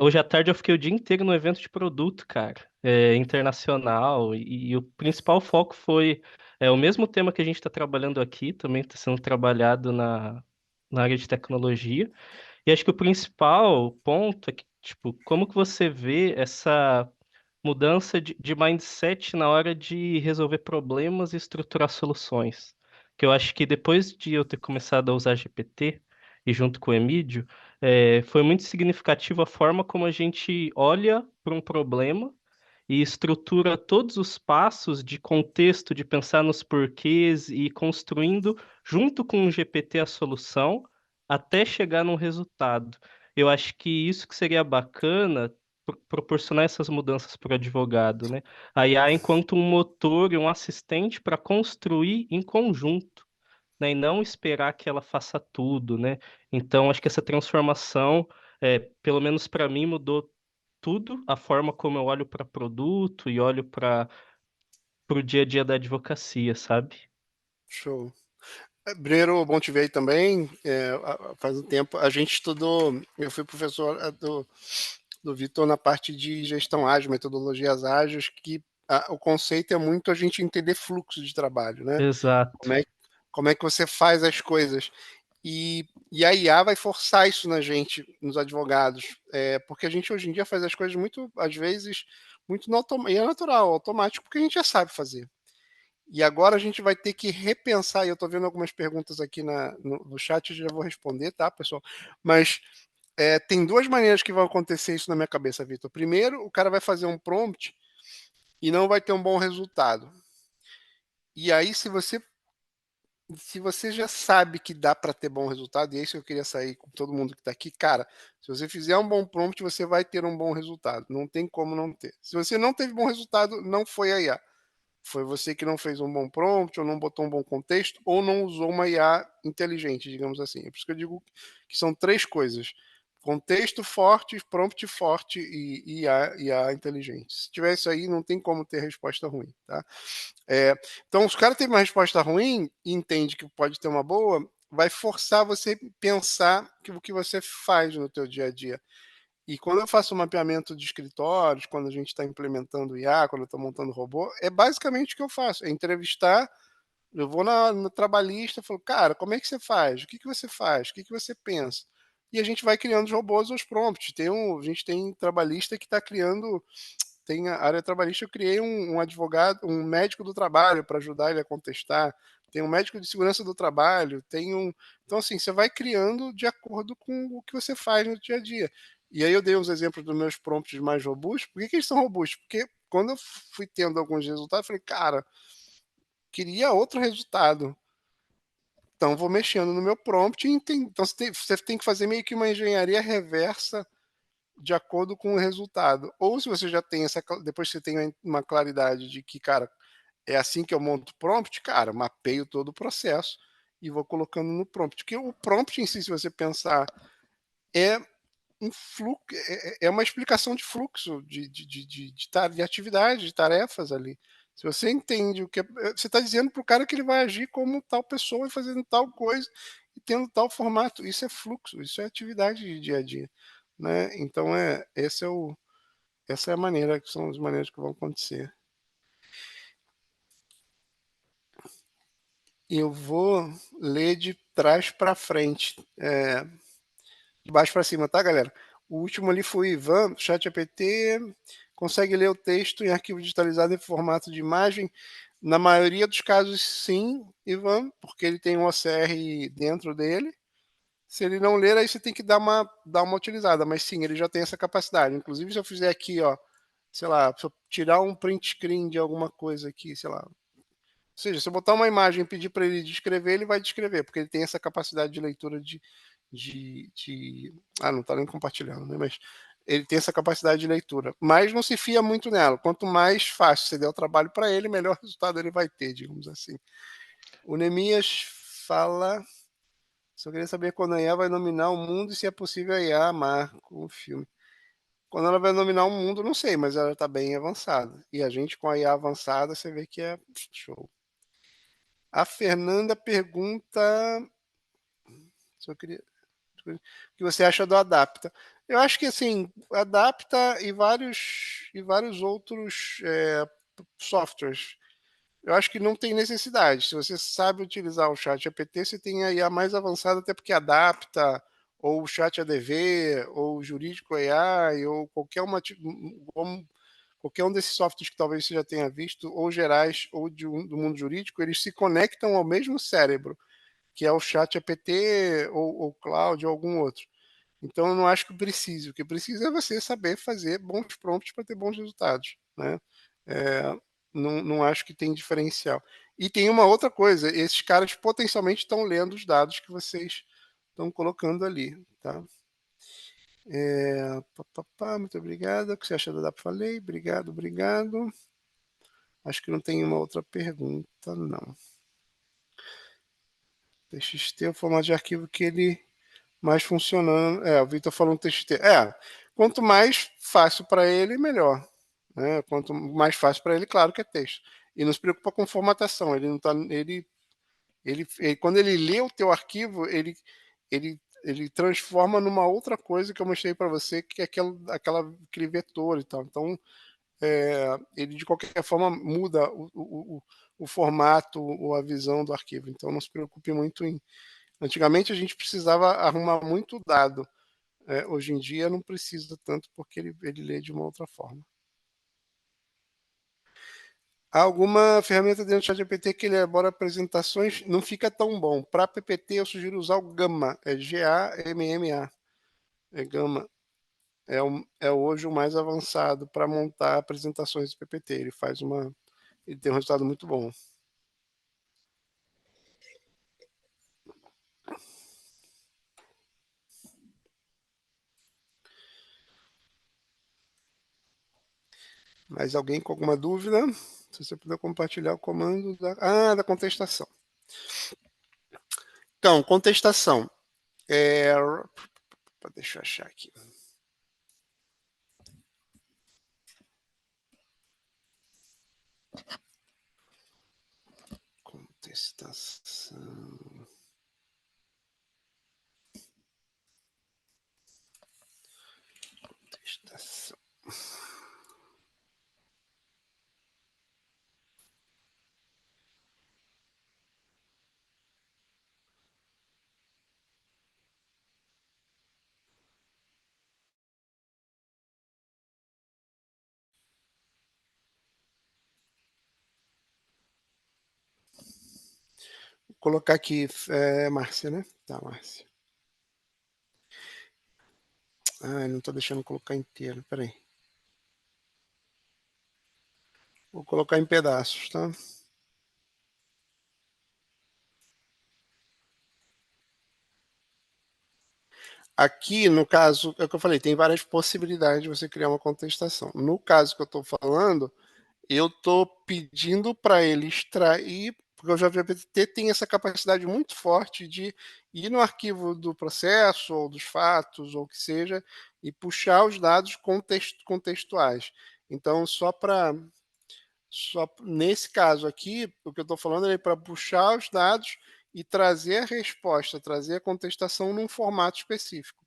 Hoje à tarde eu fiquei o dia inteiro no evento de produto, cara, internacional, e o principal foco foi o mesmo tema que a gente está trabalhando aqui, também está sendo trabalhado na área de tecnologia. E acho que o principal ponto é que, tipo, como que você vê essa mudança de mindset na hora de resolver problemas e estruturar soluções? Que eu acho que depois de eu ter começado a usar GPT e junto com o Emílio, foi muito significativo a forma como a gente olha para um problema e estrutura todos os passos de contexto, de pensar nos porquês e construindo junto com o GPT a solução até chegar num resultado. Eu acho que isso que seria bacana proporcionar essas mudanças para o advogado, né? A IA enquanto um motor e um assistente para construir em conjunto, né? E não esperar que ela faça tudo, né? Então, acho que essa transformação, pelo menos para mim, mudou tudo, a forma como eu olho para produto e olho para o dia a dia da advocacia, sabe? show. Breno, bom te ver aí também. Faz um tempo. A gente estudou, eu fui professor do Vitor na parte de gestão ágil, metodologias ágeis, que o conceito é muito a gente entender fluxo de trabalho, né? Exato. Como é que você faz as coisas. E a IA vai forçar isso na gente, nos advogados, porque a gente hoje em dia faz as coisas muito, às vezes, muito no automático, e é natural, automático, porque a gente já sabe fazer. E agora a gente vai ter que repensar, e eu estou vendo algumas perguntas aqui no chat, eu já vou responder, tá, pessoal? Mas tem duas maneiras que vão acontecer isso na minha cabeça, Vitor. Primeiro, o cara vai fazer um prompt e não vai ter um bom resultado. E aí, se você já sabe que dá para ter bom resultado, e é isso que eu queria sair com todo mundo que está aqui, cara, se você fizer um bom prompt, você vai ter um bom resultado. Não tem como não ter. Se você não teve bom resultado, não foi a IA. Foi você que não fez um bom prompt, ou não botou um bom contexto, ou não usou uma IA inteligente, digamos assim. É por isso que eu digo que são três coisas: contexto forte, prompt forte e IA inteligente. Se tiver isso aí, não tem como ter resposta ruim, tá? Então, se o cara teve uma resposta ruim e entende que pode ter uma boa, vai forçar você a pensar o que você faz no teu dia a dia. E quando eu faço um mapeamento de escritórios, quando a gente está implementando IA, quando eu estou montando robô, é basicamente o que eu faço: é entrevistar. Eu vou no trabalhista e falo, cara, como é que você faz? O que você faz? O que você pensa? E a gente vai criando os robôs aos prompts. A gente tem trabalhista que está criando. Tem a área trabalhista, eu criei um advogado, um médico do trabalho para ajudar ele a contestar. Tem um médico de segurança do trabalho, Então, assim, você vai criando de acordo com o que você faz no dia a dia. E aí eu dei uns exemplos dos meus prompts mais robustos. Por que eles são robustos? Porque quando eu fui tendo alguns resultados, eu falei, cara, queria outro resultado. Então, vou mexendo no meu prompt. Então, você tem que fazer meio que uma engenharia reversa de acordo com o resultado. Ou se você já tem depois que você tem uma claridade de que, cara, é assim que eu monto o prompt, cara, mapeio todo o processo e vou colocando no prompt. Porque o prompt em si, se você pensar, é um fluxo, é uma explicação de fluxo de atividade, de tarefas ali. Se você entende o que você está dizendo para o cara que ele vai agir como tal pessoa e fazendo tal coisa e tendo tal formato. Isso é fluxo, isso é atividade de dia a dia, né? Então essa é a maneira, que são as maneiras que vão acontecer. Eu vou ler de trás para frente, de baixo para cima, tá, galera? O último ali foi o Ivan, ChatGPT consegue ler o texto em arquivo digitalizado em formato de imagem? Na maioria dos casos, sim, Ivan, porque ele tem um OCR dentro dele. Se ele não ler, aí você tem que dar uma utilizada, mas sim, ele já tem essa capacidade. Inclusive, se eu fizer aqui, ó, sei lá, se eu tirar um print screen de alguma coisa aqui, sei lá. Ou seja, se eu botar uma imagem e pedir para ele descrever, ele vai descrever, porque ele tem essa capacidade de leitura não está nem compartilhando, né? Mas ele tem essa capacidade de leitura. Mas não se fia muito nela. Quanto mais fácil você der o trabalho para ele, melhor resultado ele vai ter, digamos assim. O Nemias fala... Só queria saber quando a IA vai dominar o mundo e se é possível a IA amar o filme. Quando ela vai dominar o mundo, não sei, mas ela está bem avançada. E a gente com a IA avançada, você vê que é show. A Fernanda pergunta... Só queria... O que você acha do Adapta? Eu acho que assim, Adapta e vários outros softwares. Eu acho que não tem necessidade. Se você sabe utilizar o chat GPT, você tem a IA mais avançada, até porque Adapta, ou o chat ADV, ou o Jurídico AI, ou qualquer um desses softwares que talvez você já tenha visto, ou gerais, ou do mundo jurídico, eles se conectam ao mesmo cérebro, que é o chat GPT, ou Cloud, ou algum outro. Então, eu não acho que precise. O que precisa é você saber fazer bons prompts para ter bons resultados, né? Não acho que tem diferencial. E tem uma outra coisa: esses caras potencialmente estão lendo os dados que vocês estão colocando ali, tá? Muito obrigado. O que você acha da DAP? Falei. Obrigado. Acho que não tem uma outra pergunta, não. TXT é o formato de arquivo que ele mais funcionando. O Vitor falou TXT. Quanto mais fácil para ele, melhor. Né? Quanto mais fácil para ele, claro que é texto. E não se preocupa com formatação. Ele não tá, quando ele lê o teu arquivo, ele transforma numa outra coisa que eu mostrei para você, que é aquele vetor e tal. Então, ele de qualquer forma muda o formato ou a visão do arquivo. Então, não se preocupe muito em... Antigamente a gente precisava arrumar muito dado. Hoje em dia não precisa tanto, porque ele lê de uma outra forma. Há alguma ferramenta dentro do ChatGPT que ele elabora apresentações, não fica tão bom. Para PPT eu sugiro usar o Gamma, é Gamma. É Gamma. É hoje o mais avançado para montar apresentações de PPT. Ele tem um resultado muito bom. Mais alguém com alguma dúvida? Se você puder compartilhar o comando da contestação. Então, contestação. Deixa eu achar aqui. Contestação. Vou colocar aqui, Márcia, né? Tá, Márcia. Não estou deixando colocar inteiro, peraí. Vou colocar em pedaços, tá? Aqui, no caso, é o que eu falei, tem várias possibilidades de você criar uma contestação. No caso que eu estou falando, eu estou pedindo para ele extrair, porque o JVPT tem essa capacidade muito forte de ir no arquivo do processo, ou dos fatos, ou o que seja, e puxar os dados contextuais. Então, só nesse caso aqui, o que eu estou falando é para puxar os dados e trazer a resposta, trazer a contestação num formato específico.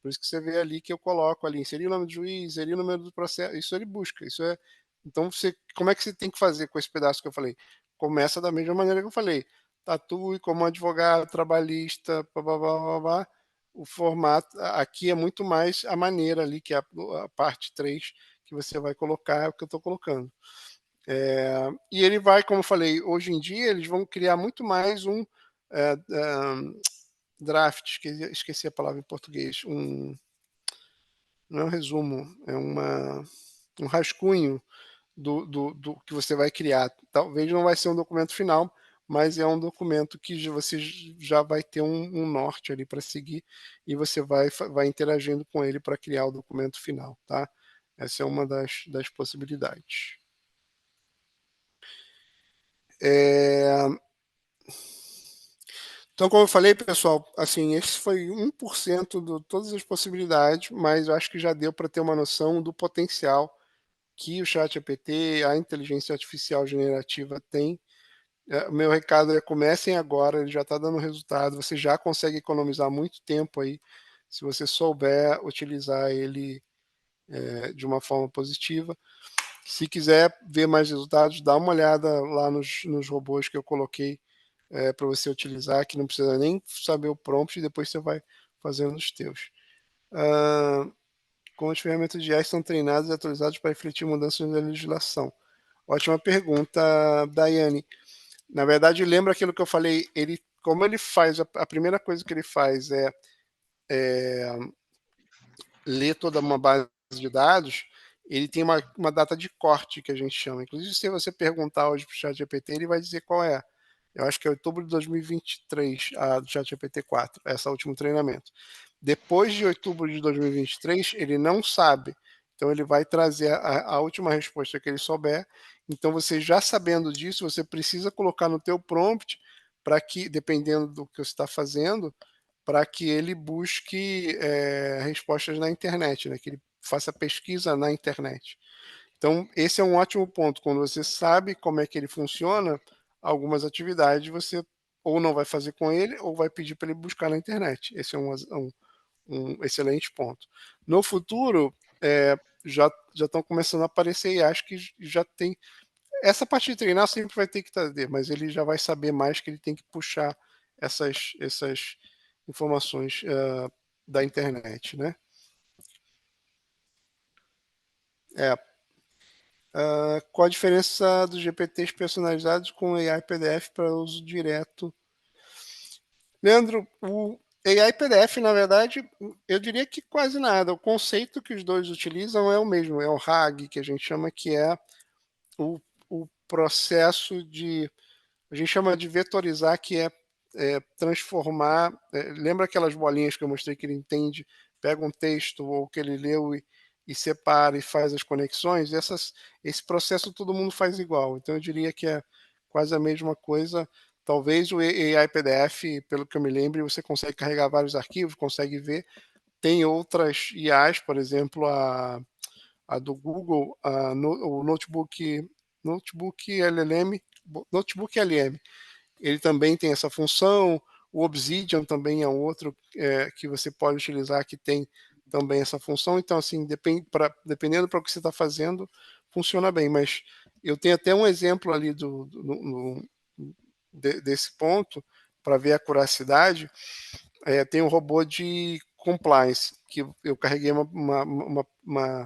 Por isso que você vê ali que eu coloco ali, inserir o nome do juiz, inserir o número do processo, isso ele busca, isso é. Então, como é que você tem que fazer com esse pedaço que eu falei? Começa da mesma maneira que eu falei. Tatue como advogado, trabalhista, blá. O formato, aqui é muito mais a maneira ali, que é a parte 3 que você vai colocar, é o que eu estou colocando. E ele vai, como eu falei, hoje em dia eles vão criar muito mais um draft, esqueci a palavra em português, não é um resumo, é um rascunho do que você vai criar. Talvez não vai ser um documento final, mas é um documento que você já vai ter um norte ali para seguir e você vai interagindo com ele para criar o documento final, tá? Essa é uma das possibilidades. Então, como eu falei, pessoal, assim, esse foi 1% de todas as possibilidades, mas eu acho que já deu para ter uma noção do potencial que o ChatGPT, a inteligência artificial generativa tem. O meu recado é: comecem agora, ele já está dando resultado, você já consegue economizar muito tempo aí, se você souber utilizar ele de uma forma positiva. Se quiser ver mais resultados, dá uma olhada lá nos robôs que eu coloquei para você utilizar, que não precisa nem saber o prompt e depois você vai fazendo os teus. Como as ferramentas de AI são treinadas e atualizadas para refletir mudanças na legislação? Ótima pergunta, Daiane. Na verdade, lembra aquilo que eu falei, como ele faz, a primeira coisa que ele faz é ler toda uma base de dados, ele tem uma data de corte, que a gente chama. Inclusive, se você perguntar hoje para o ChatGPT, ele vai dizer qual é. Eu acho que é outubro de 2023, a do ChatGPT 4, esse último treinamento. Depois de outubro de 2023, ele não sabe. Então, ele vai trazer a última resposta que ele souber. Então, você já sabendo disso, você precisa colocar no teu prompt para que, dependendo do que você está fazendo, para que ele busque respostas na internet, né? Que ele faça pesquisa na internet. Então, esse é um ótimo ponto. Quando você sabe como é que ele funciona, algumas atividades você ou não vai fazer com ele, ou vai pedir para ele buscar na internet. Esse é um excelente ponto. No futuro, já estão começando a aparecer e acho que já tem. Essa parte de treinar sempre vai ter que trazer, mas ele já vai saber mais que ele tem que puxar essas informações da internet, né? Qual a diferença dos GPTs personalizados com AI PDF para uso direto? Leandro, o AI PDF, na verdade, eu diria que quase nada. O conceito que os dois utilizam é o mesmo, é o RAG, que a gente chama, que é o processo de. A gente chama de vetorizar, que é transformar. Lembra aquelas bolinhas que eu mostrei que ele entende, pega um texto ou que ele leu e separa e faz as conexões? Esse processo todo mundo faz igual. Então eu diria que é quase a mesma coisa. Talvez o AI PDF, pelo que eu me lembro, você consegue carregar vários arquivos, consegue ver. Tem outras IAs, por exemplo, a do Google, o Notebook LLM, Notebook LM, ele também tem essa função. O Obsidian também é um outro que você pode utilizar, que tem também essa função. Então, assim, dependendo para o que você está fazendo, funciona bem. Mas eu tenho até um exemplo ali desse ponto, para ver a curacidade. Tem um robô de compliance, que eu carreguei uma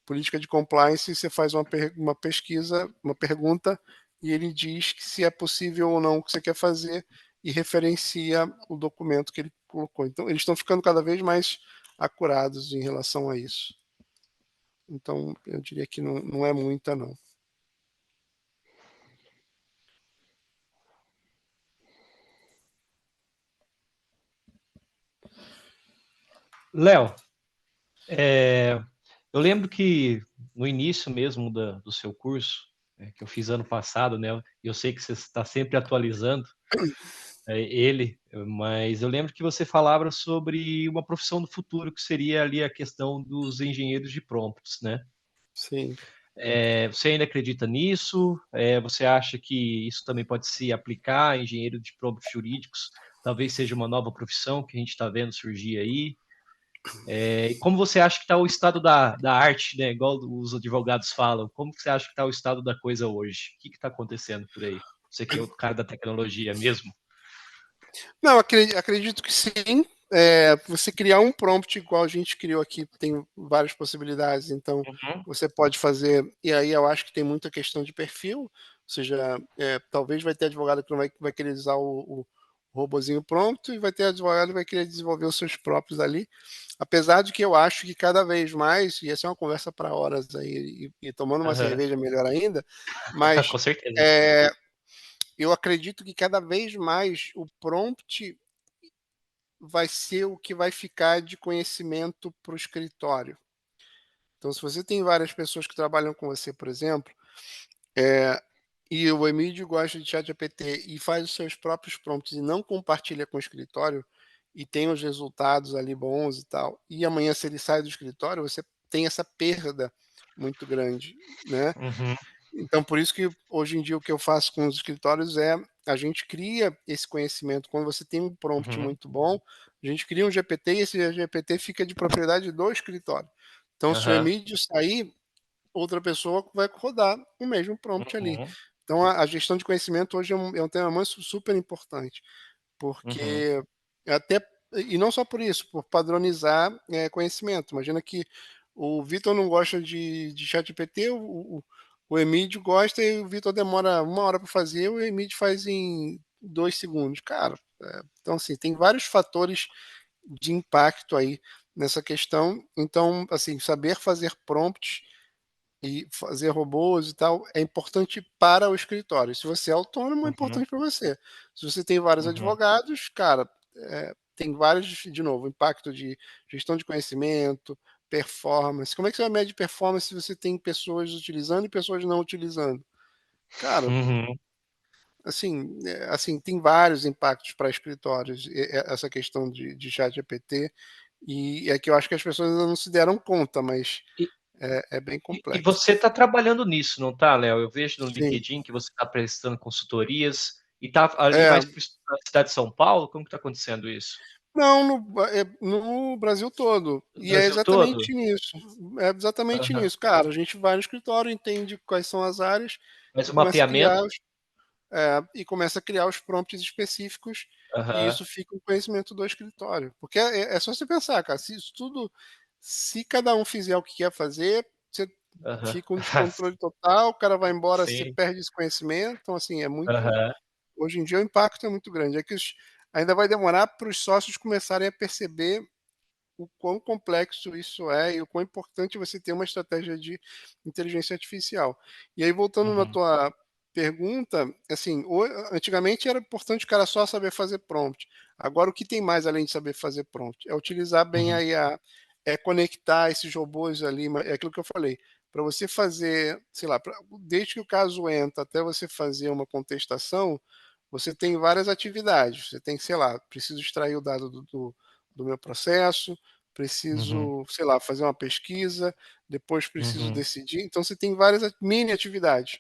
política de compliance, e você faz uma pesquisa, uma pergunta, e ele diz que se é possível ou não o que você quer fazer e referencia o documento que ele colocou. Então, eles estão ficando cada vez mais acurados em relação a isso. Então, eu diria que não é muita, não. Léo, eu lembro que no início mesmo do seu curso, que eu fiz ano passado, né? E eu sei que você está sempre atualizando ele, mas eu lembro que você falava sobre uma profissão do futuro, que seria ali a questão dos engenheiros de prompts, né? Sim. Você ainda acredita nisso? Você acha que isso também pode se aplicar a engenheiro de prompts jurídicos? Talvez seja uma nova profissão que a gente está vendo surgir aí. E como você acha que está o estado da arte, né? Igual os advogados falam, como que você acha que está o estado da coisa hoje? O que está acontecendo por aí? Você que é o cara da tecnologia mesmo? Não, acredito que sim. Você criar um prompt igual a gente criou aqui tem várias possibilidades. Então, Uhum, você pode fazer. E aí eu acho que tem muita questão de perfil. Ou seja, talvez vai ter advogado que não vai querer usar o robozinho pronto e vai ter advogado que vai querer desenvolver os seus próprios ali. Apesar de que eu acho que cada vez mais, e essa é uma conversa para horas aí, e tomando uma uhum. cerveja melhor ainda, mas Com certeza. é, eu acredito que cada vez mais o prompt vai ser o que vai ficar de conhecimento para o escritório. Então, se você tem várias pessoas que trabalham com você, por exemplo, e o Emílio gosta de ChatGPT e faz os seus próprios prompts e não compartilha com o escritório, e tem os resultados ali bons e tal, e amanhã se ele sai do escritório, você tem essa perda muito grande, né? Uhum, Então, por isso que hoje em dia o que eu faço com os escritórios é a gente cria esse conhecimento. Quando você tem um prompt uhum, muito bom, a gente cria um GPT e esse GPT fica de propriedade do escritório. Então, se o aham, Emílio sair, outra pessoa vai rodar o mesmo prompt ali. uhum, Então, a gestão de conhecimento hoje é um tema super importante, uhum, porque até, e não só por isso, por padronizar conhecimento. Imagina que o Vitor não gosta de ChatGPT, o Emílio gosta e o Vitor demora 1 hora para fazer, o Emílio faz em 2 segundos. Cara, então assim, tem vários fatores de impacto aí nessa questão. Então, assim, saber fazer prompts e fazer robôs e tal é importante para o escritório. Se você é autônomo, é uhum, importante para você. Se você tem vários uhum, advogados, cara, tem vários, de novo, impacto de gestão de conhecimento, performance. Como é que você vai medir performance se você tem pessoas utilizando e pessoas não utilizando? Cara, uhum, assim tem vários impactos para escritórios, essa questão de chat GPT, e é que eu acho que as pessoas ainda não se deram conta, mas E, é bem e complexo. você está trabalhando nisso, não tá, Léo? Eu vejo no Sim. LinkedIn que você está prestando consultorias e tá ali É, mais para a cidade de São Paulo. Como que está acontecendo isso? não, no Brasil todo. No E é Brasil todo? exatamente nisso. É exatamente Aham. nisso. Cara, a gente vai no escritório, entende quais são as áreas Mas e o começa a mapeamento? criar os prompts específicos, e Aham, isso fica o conhecimento do escritório. Porque é só você pensar, cara, se cada um fizer o que quer fazer, você aham. fica um descontrole total, o cara vai embora, você Sim. perde esse conhecimento. Então, assim, é muito. Aham, Hoje em dia o impacto é muito grande. É que ainda vai demorar para os sócios começarem a perceber o quão complexo isso é e o quão importante você ter uma estratégia de inteligência artificial. E aí, voltando na uhum, tua pergunta, assim, antigamente era importante o cara só saber fazer prompt. Agora, o que tem mais além de saber fazer prompt? É utilizar bem uhum, a IA, é conectar esses robôs ali, é aquilo que eu falei. Para você fazer, sei lá, desde que o caso entra até você fazer uma contestação, você tem várias atividades. Você tem, sei lá, preciso extrair o dado do meu processo, uhum, preciso, sei lá, fazer uma pesquisa, depois preciso uhum. decidir. Então você tem várias mini atividades.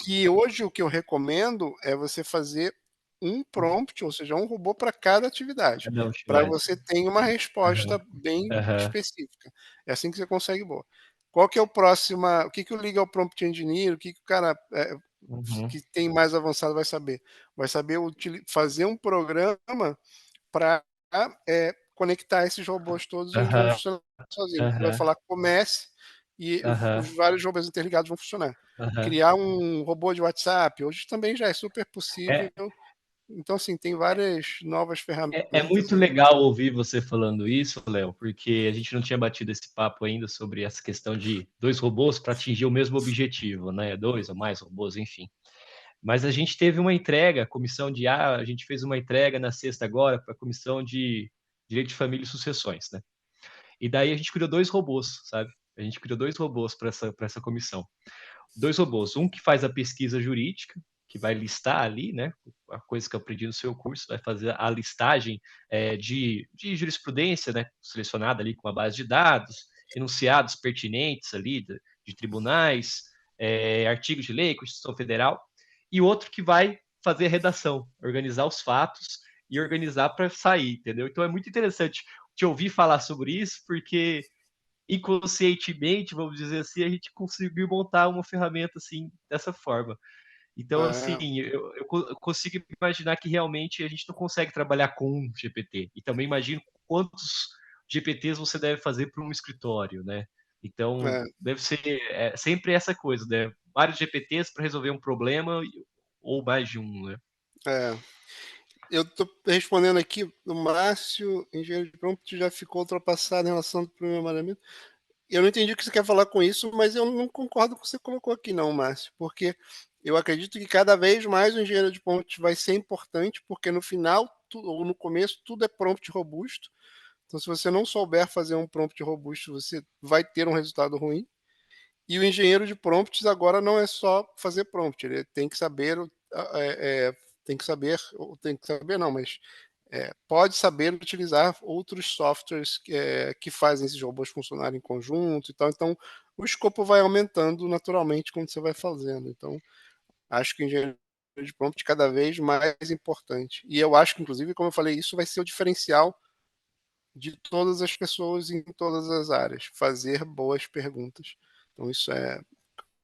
Que hoje o que eu recomendo é você fazer um prompt, ou seja, um robô para cada atividade, Cada para atividade. você ter uma Aham, resposta bem aham, específica. É assim que você consegue boa. Qual que é o próximo? O que que o Legal Prompt Engineer, o que que o cara uhum, que tem mais avançado vai saber? Vai saber fazer um programa para conectar esses robôs todos e eles vão aham, funcionar sozinhos. Vai aham, falar comece e aham, os vários robôs interligados vão funcionar. aham. Criar um robô de WhatsApp, hoje também já é super É, possível. Então, assim, tem várias novas é ferramentas muito aí. legal ouvir você falando isso, Léo, porque a gente não tinha batido esse papo ainda sobre essa questão de dois robôs para atingir o mesmo objetivo, né? Dois ou mais robôs, enfim. Mas a gente teve uma entrega, a comissão a gente fez uma entrega na sexta agora para a comissão de Direito de Família e Sucessões, né? E daí a gente criou 2 robôs, sabe? A gente criou 2 robôs para essa comissão. 2 robôs, um que faz a pesquisa jurídica, que vai listar ali, né, a coisa que eu aprendi no seu curso, vai fazer a listagem de jurisprudência, né, selecionada ali com a base de dados, enunciados pertinentes ali de tribunais, artigos de lei, Constituição Federal, e outro que vai fazer a redação, organizar os fatos e organizar para sair, entendeu? Então é muito interessante te ouvir falar sobre isso, porque inconscientemente, vamos dizer assim, a gente conseguiu montar uma ferramenta assim dessa forma. Então, assim, eu consigo imaginar que realmente a gente não consegue trabalhar com um GPT. E também imagino quantos GPTs você deve fazer para um escritório, né? Então, deve ser sempre essa coisa, né? Vários GPTs para resolver um problema ou mais de um, né? Eu estou respondendo aqui, o Márcio, engenheiro de prompt, já ficou ultrapassado em relação ao primeiro mandamento. Eu não entendi o que você quer falar com isso, mas eu não concordo com o que você colocou aqui, não, Márcio, porque eu acredito que cada vez mais o engenheiro de prompt vai ser importante, porque no final, ou no começo, tudo é prompt robusto. Então, se você não souber fazer um prompt robusto, você vai ter um resultado ruim. E o engenheiro de prompts agora não é só fazer prompt, ele tem que saber, tem que saber não, mas pode saber utilizar outros softwares que fazem esses robôs funcionarem em conjunto e tal. Então, o escopo vai aumentando naturalmente quando você vai fazendo. Então, acho que o engenheiro de prompt cada vez mais importante. E eu acho que, inclusive, como eu falei, isso vai ser o diferencial de todas as pessoas em todas as áreas, fazer boas perguntas. Então, isso é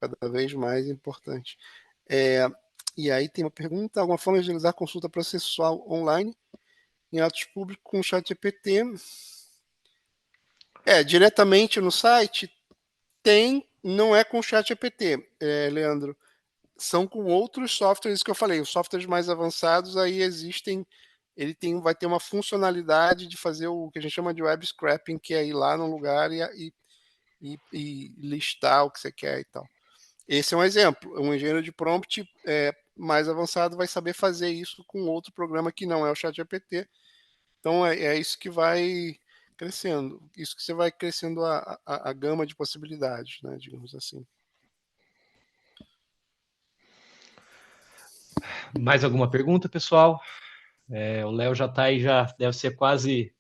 cada vez mais importante. E aí tem uma pergunta: alguma forma de realizar consulta processual online em atos públicos com o ChatGPT? Diretamente no site tem, não é com o ChatGPT, Leandro. São com outros softwares que eu falei. Os softwares mais avançados aí existem. Vai ter uma funcionalidade de fazer o que a gente chama de web scraping, que é ir lá no lugar e listar o que você quer e tal. Esse é um exemplo. Um engenheiro de prompt mais avançado vai saber fazer isso com outro programa que não é o ChatGPT. Então é isso que vai crescendo. Isso que você vai crescendo a gama de possibilidades, né, digamos assim. Mais alguma pergunta, pessoal? O Léo já está aí, já deve ser quase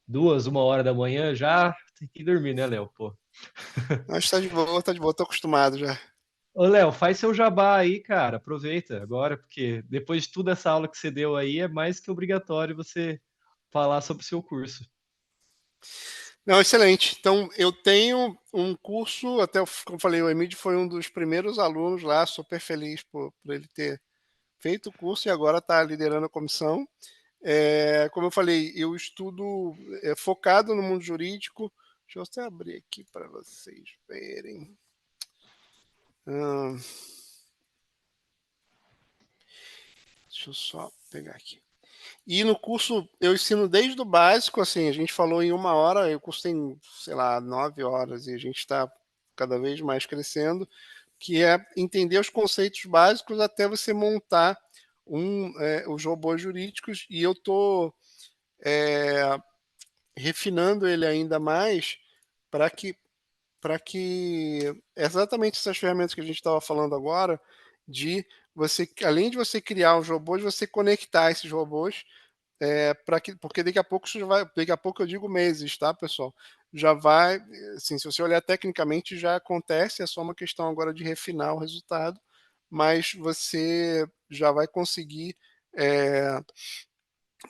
1 hora da manhã já. Tem que dormir, né, Léo? Pô. Mas tá de boa, tô acostumado já. Ô, Léo, faz seu jabá aí, cara. Aproveita agora, porque depois de toda essa aula que você deu aí, é mais que obrigatório você falar sobre o seu curso. Não, excelente. Então, eu tenho um curso, até como falei, o Emílio foi um dos primeiros alunos lá, super feliz por ele ter feito o curso e agora está liderando a comissão. Como eu falei, eu estudo focado no mundo jurídico. Deixa eu até abrir aqui para vocês verem. Deixa eu só pegar aqui. E no curso eu ensino desde o básico, assim, a gente falou em 1 hora, o curso tem, sei lá, 9 horas e a gente está cada vez mais crescendo, que é entender os conceitos básicos até você montar os robôs jurídicos, e eu estou refinando ele ainda mais para que exatamente essas ferramentas que a gente estava falando agora, de você, além de você criar os robôs, você conectar esses robôs, porque daqui a pouco isso já vai, daqui a pouco eu digo meses, tá, pessoal? Já vai, assim, se você olhar tecnicamente, já acontece, é só uma questão agora de refinar o resultado, mas você já vai conseguir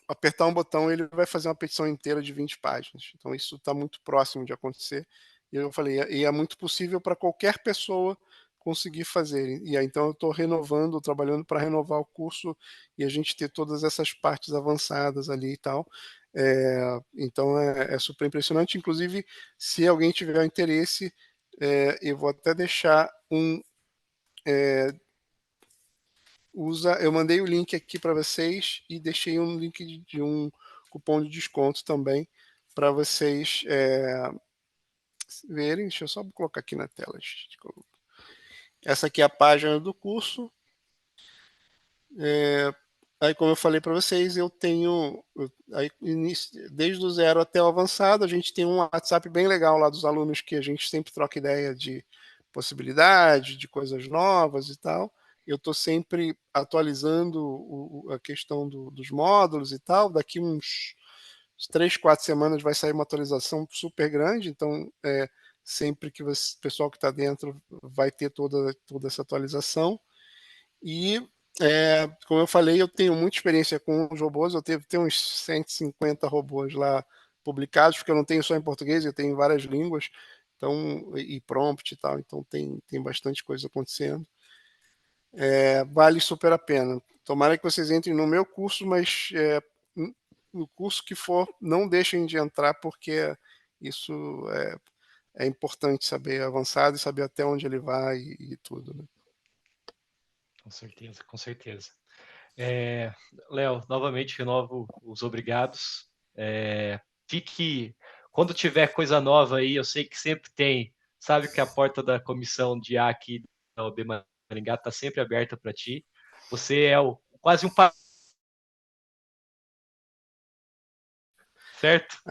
apertar um botão, ele vai fazer uma petição inteira de 20 páginas. Então isso está muito próximo de acontecer. E eu falei, e é muito possível para qualquer pessoa conseguir fazer. E aí, então eu estou renovando, trabalhando para renovar o curso e a gente ter todas essas partes avançadas ali e tal. Então é super impressionante. Inclusive, se alguém tiver interesse, eu vou até deixar eu mandei o link aqui para vocês e deixei um link de um cupom de desconto também para vocês verem. Deixa eu só colocar aqui na tela. Essa aqui é a página do curso. Aí, como eu falei para vocês, desde o 0 até o avançado, a gente tem um WhatsApp bem legal lá dos alunos que a gente sempre troca ideia de possibilidade, de coisas novas e tal. Eu estou sempre atualizando a questão dos módulos e tal. Daqui uns 3, 4 semanas vai sair uma atualização super grande, então sempre que o pessoal que está dentro vai ter toda essa atualização. E, como eu falei, eu tenho muita experiência com os robôs, eu tenho uns 150 robôs lá publicados, porque eu não tenho só em português, eu tenho em várias línguas, então, e prompt e tal, então tem bastante coisa acontecendo. Vale super a pena. Tomara que vocês entrem no meu curso, mas no curso que for, não deixem de entrar, porque isso é importante saber avançado e saber até onde ele vai e tudo, né? Com certeza, com certeza. Léo, novamente renovo os obrigados. Quando tiver coisa nova aí, eu sei que sempre tem. Sabe que a porta da comissão de A aqui da OAB Maringá está sempre aberta para ti. Você é quase um certo?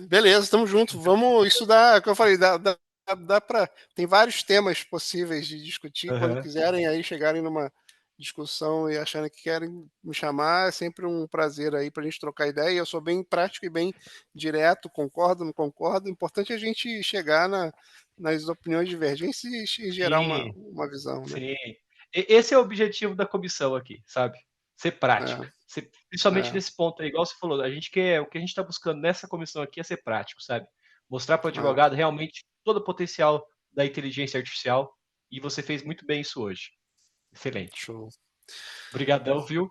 Beleza, estamos juntos. Vamos estudar, é o que eu falei, dá para. Tem vários temas possíveis de discutir. Quando quiserem aí chegarem numa discussão e acharem que querem me chamar, é sempre um prazer aí para a gente trocar ideia. Eu sou bem prático e bem direto, concordo, não concordo. O importante é a gente chegar nas opiniões divergentes e gerar Sim, uma visão, né? sim. Esse é o objetivo da comissão aqui, sabe? Ser prática. Principalmente É, nesse ponto aí, igual você falou, o que a gente está buscando nessa comissão aqui é ser prático, sabe? Mostrar para o é. advogado realmente todo o potencial da inteligência artificial, e você fez muito bem isso hoje. Excelente. Show. Obrigadão, viu?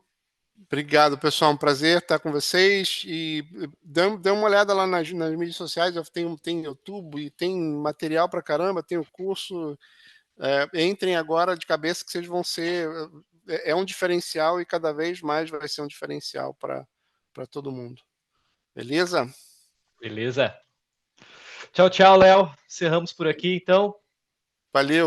Obrigado, pessoal. Um prazer estar com vocês. E dê uma olhada lá nas mídias sociais. Eu tem YouTube e tem material para caramba. Tem o curso. Entrem agora de cabeça que vocês vão ser. É um diferencial e cada vez mais vai ser um diferencial para todo mundo. Beleza? Beleza. Tchau, tchau, Léo. Encerramos por aqui, então. Valeu.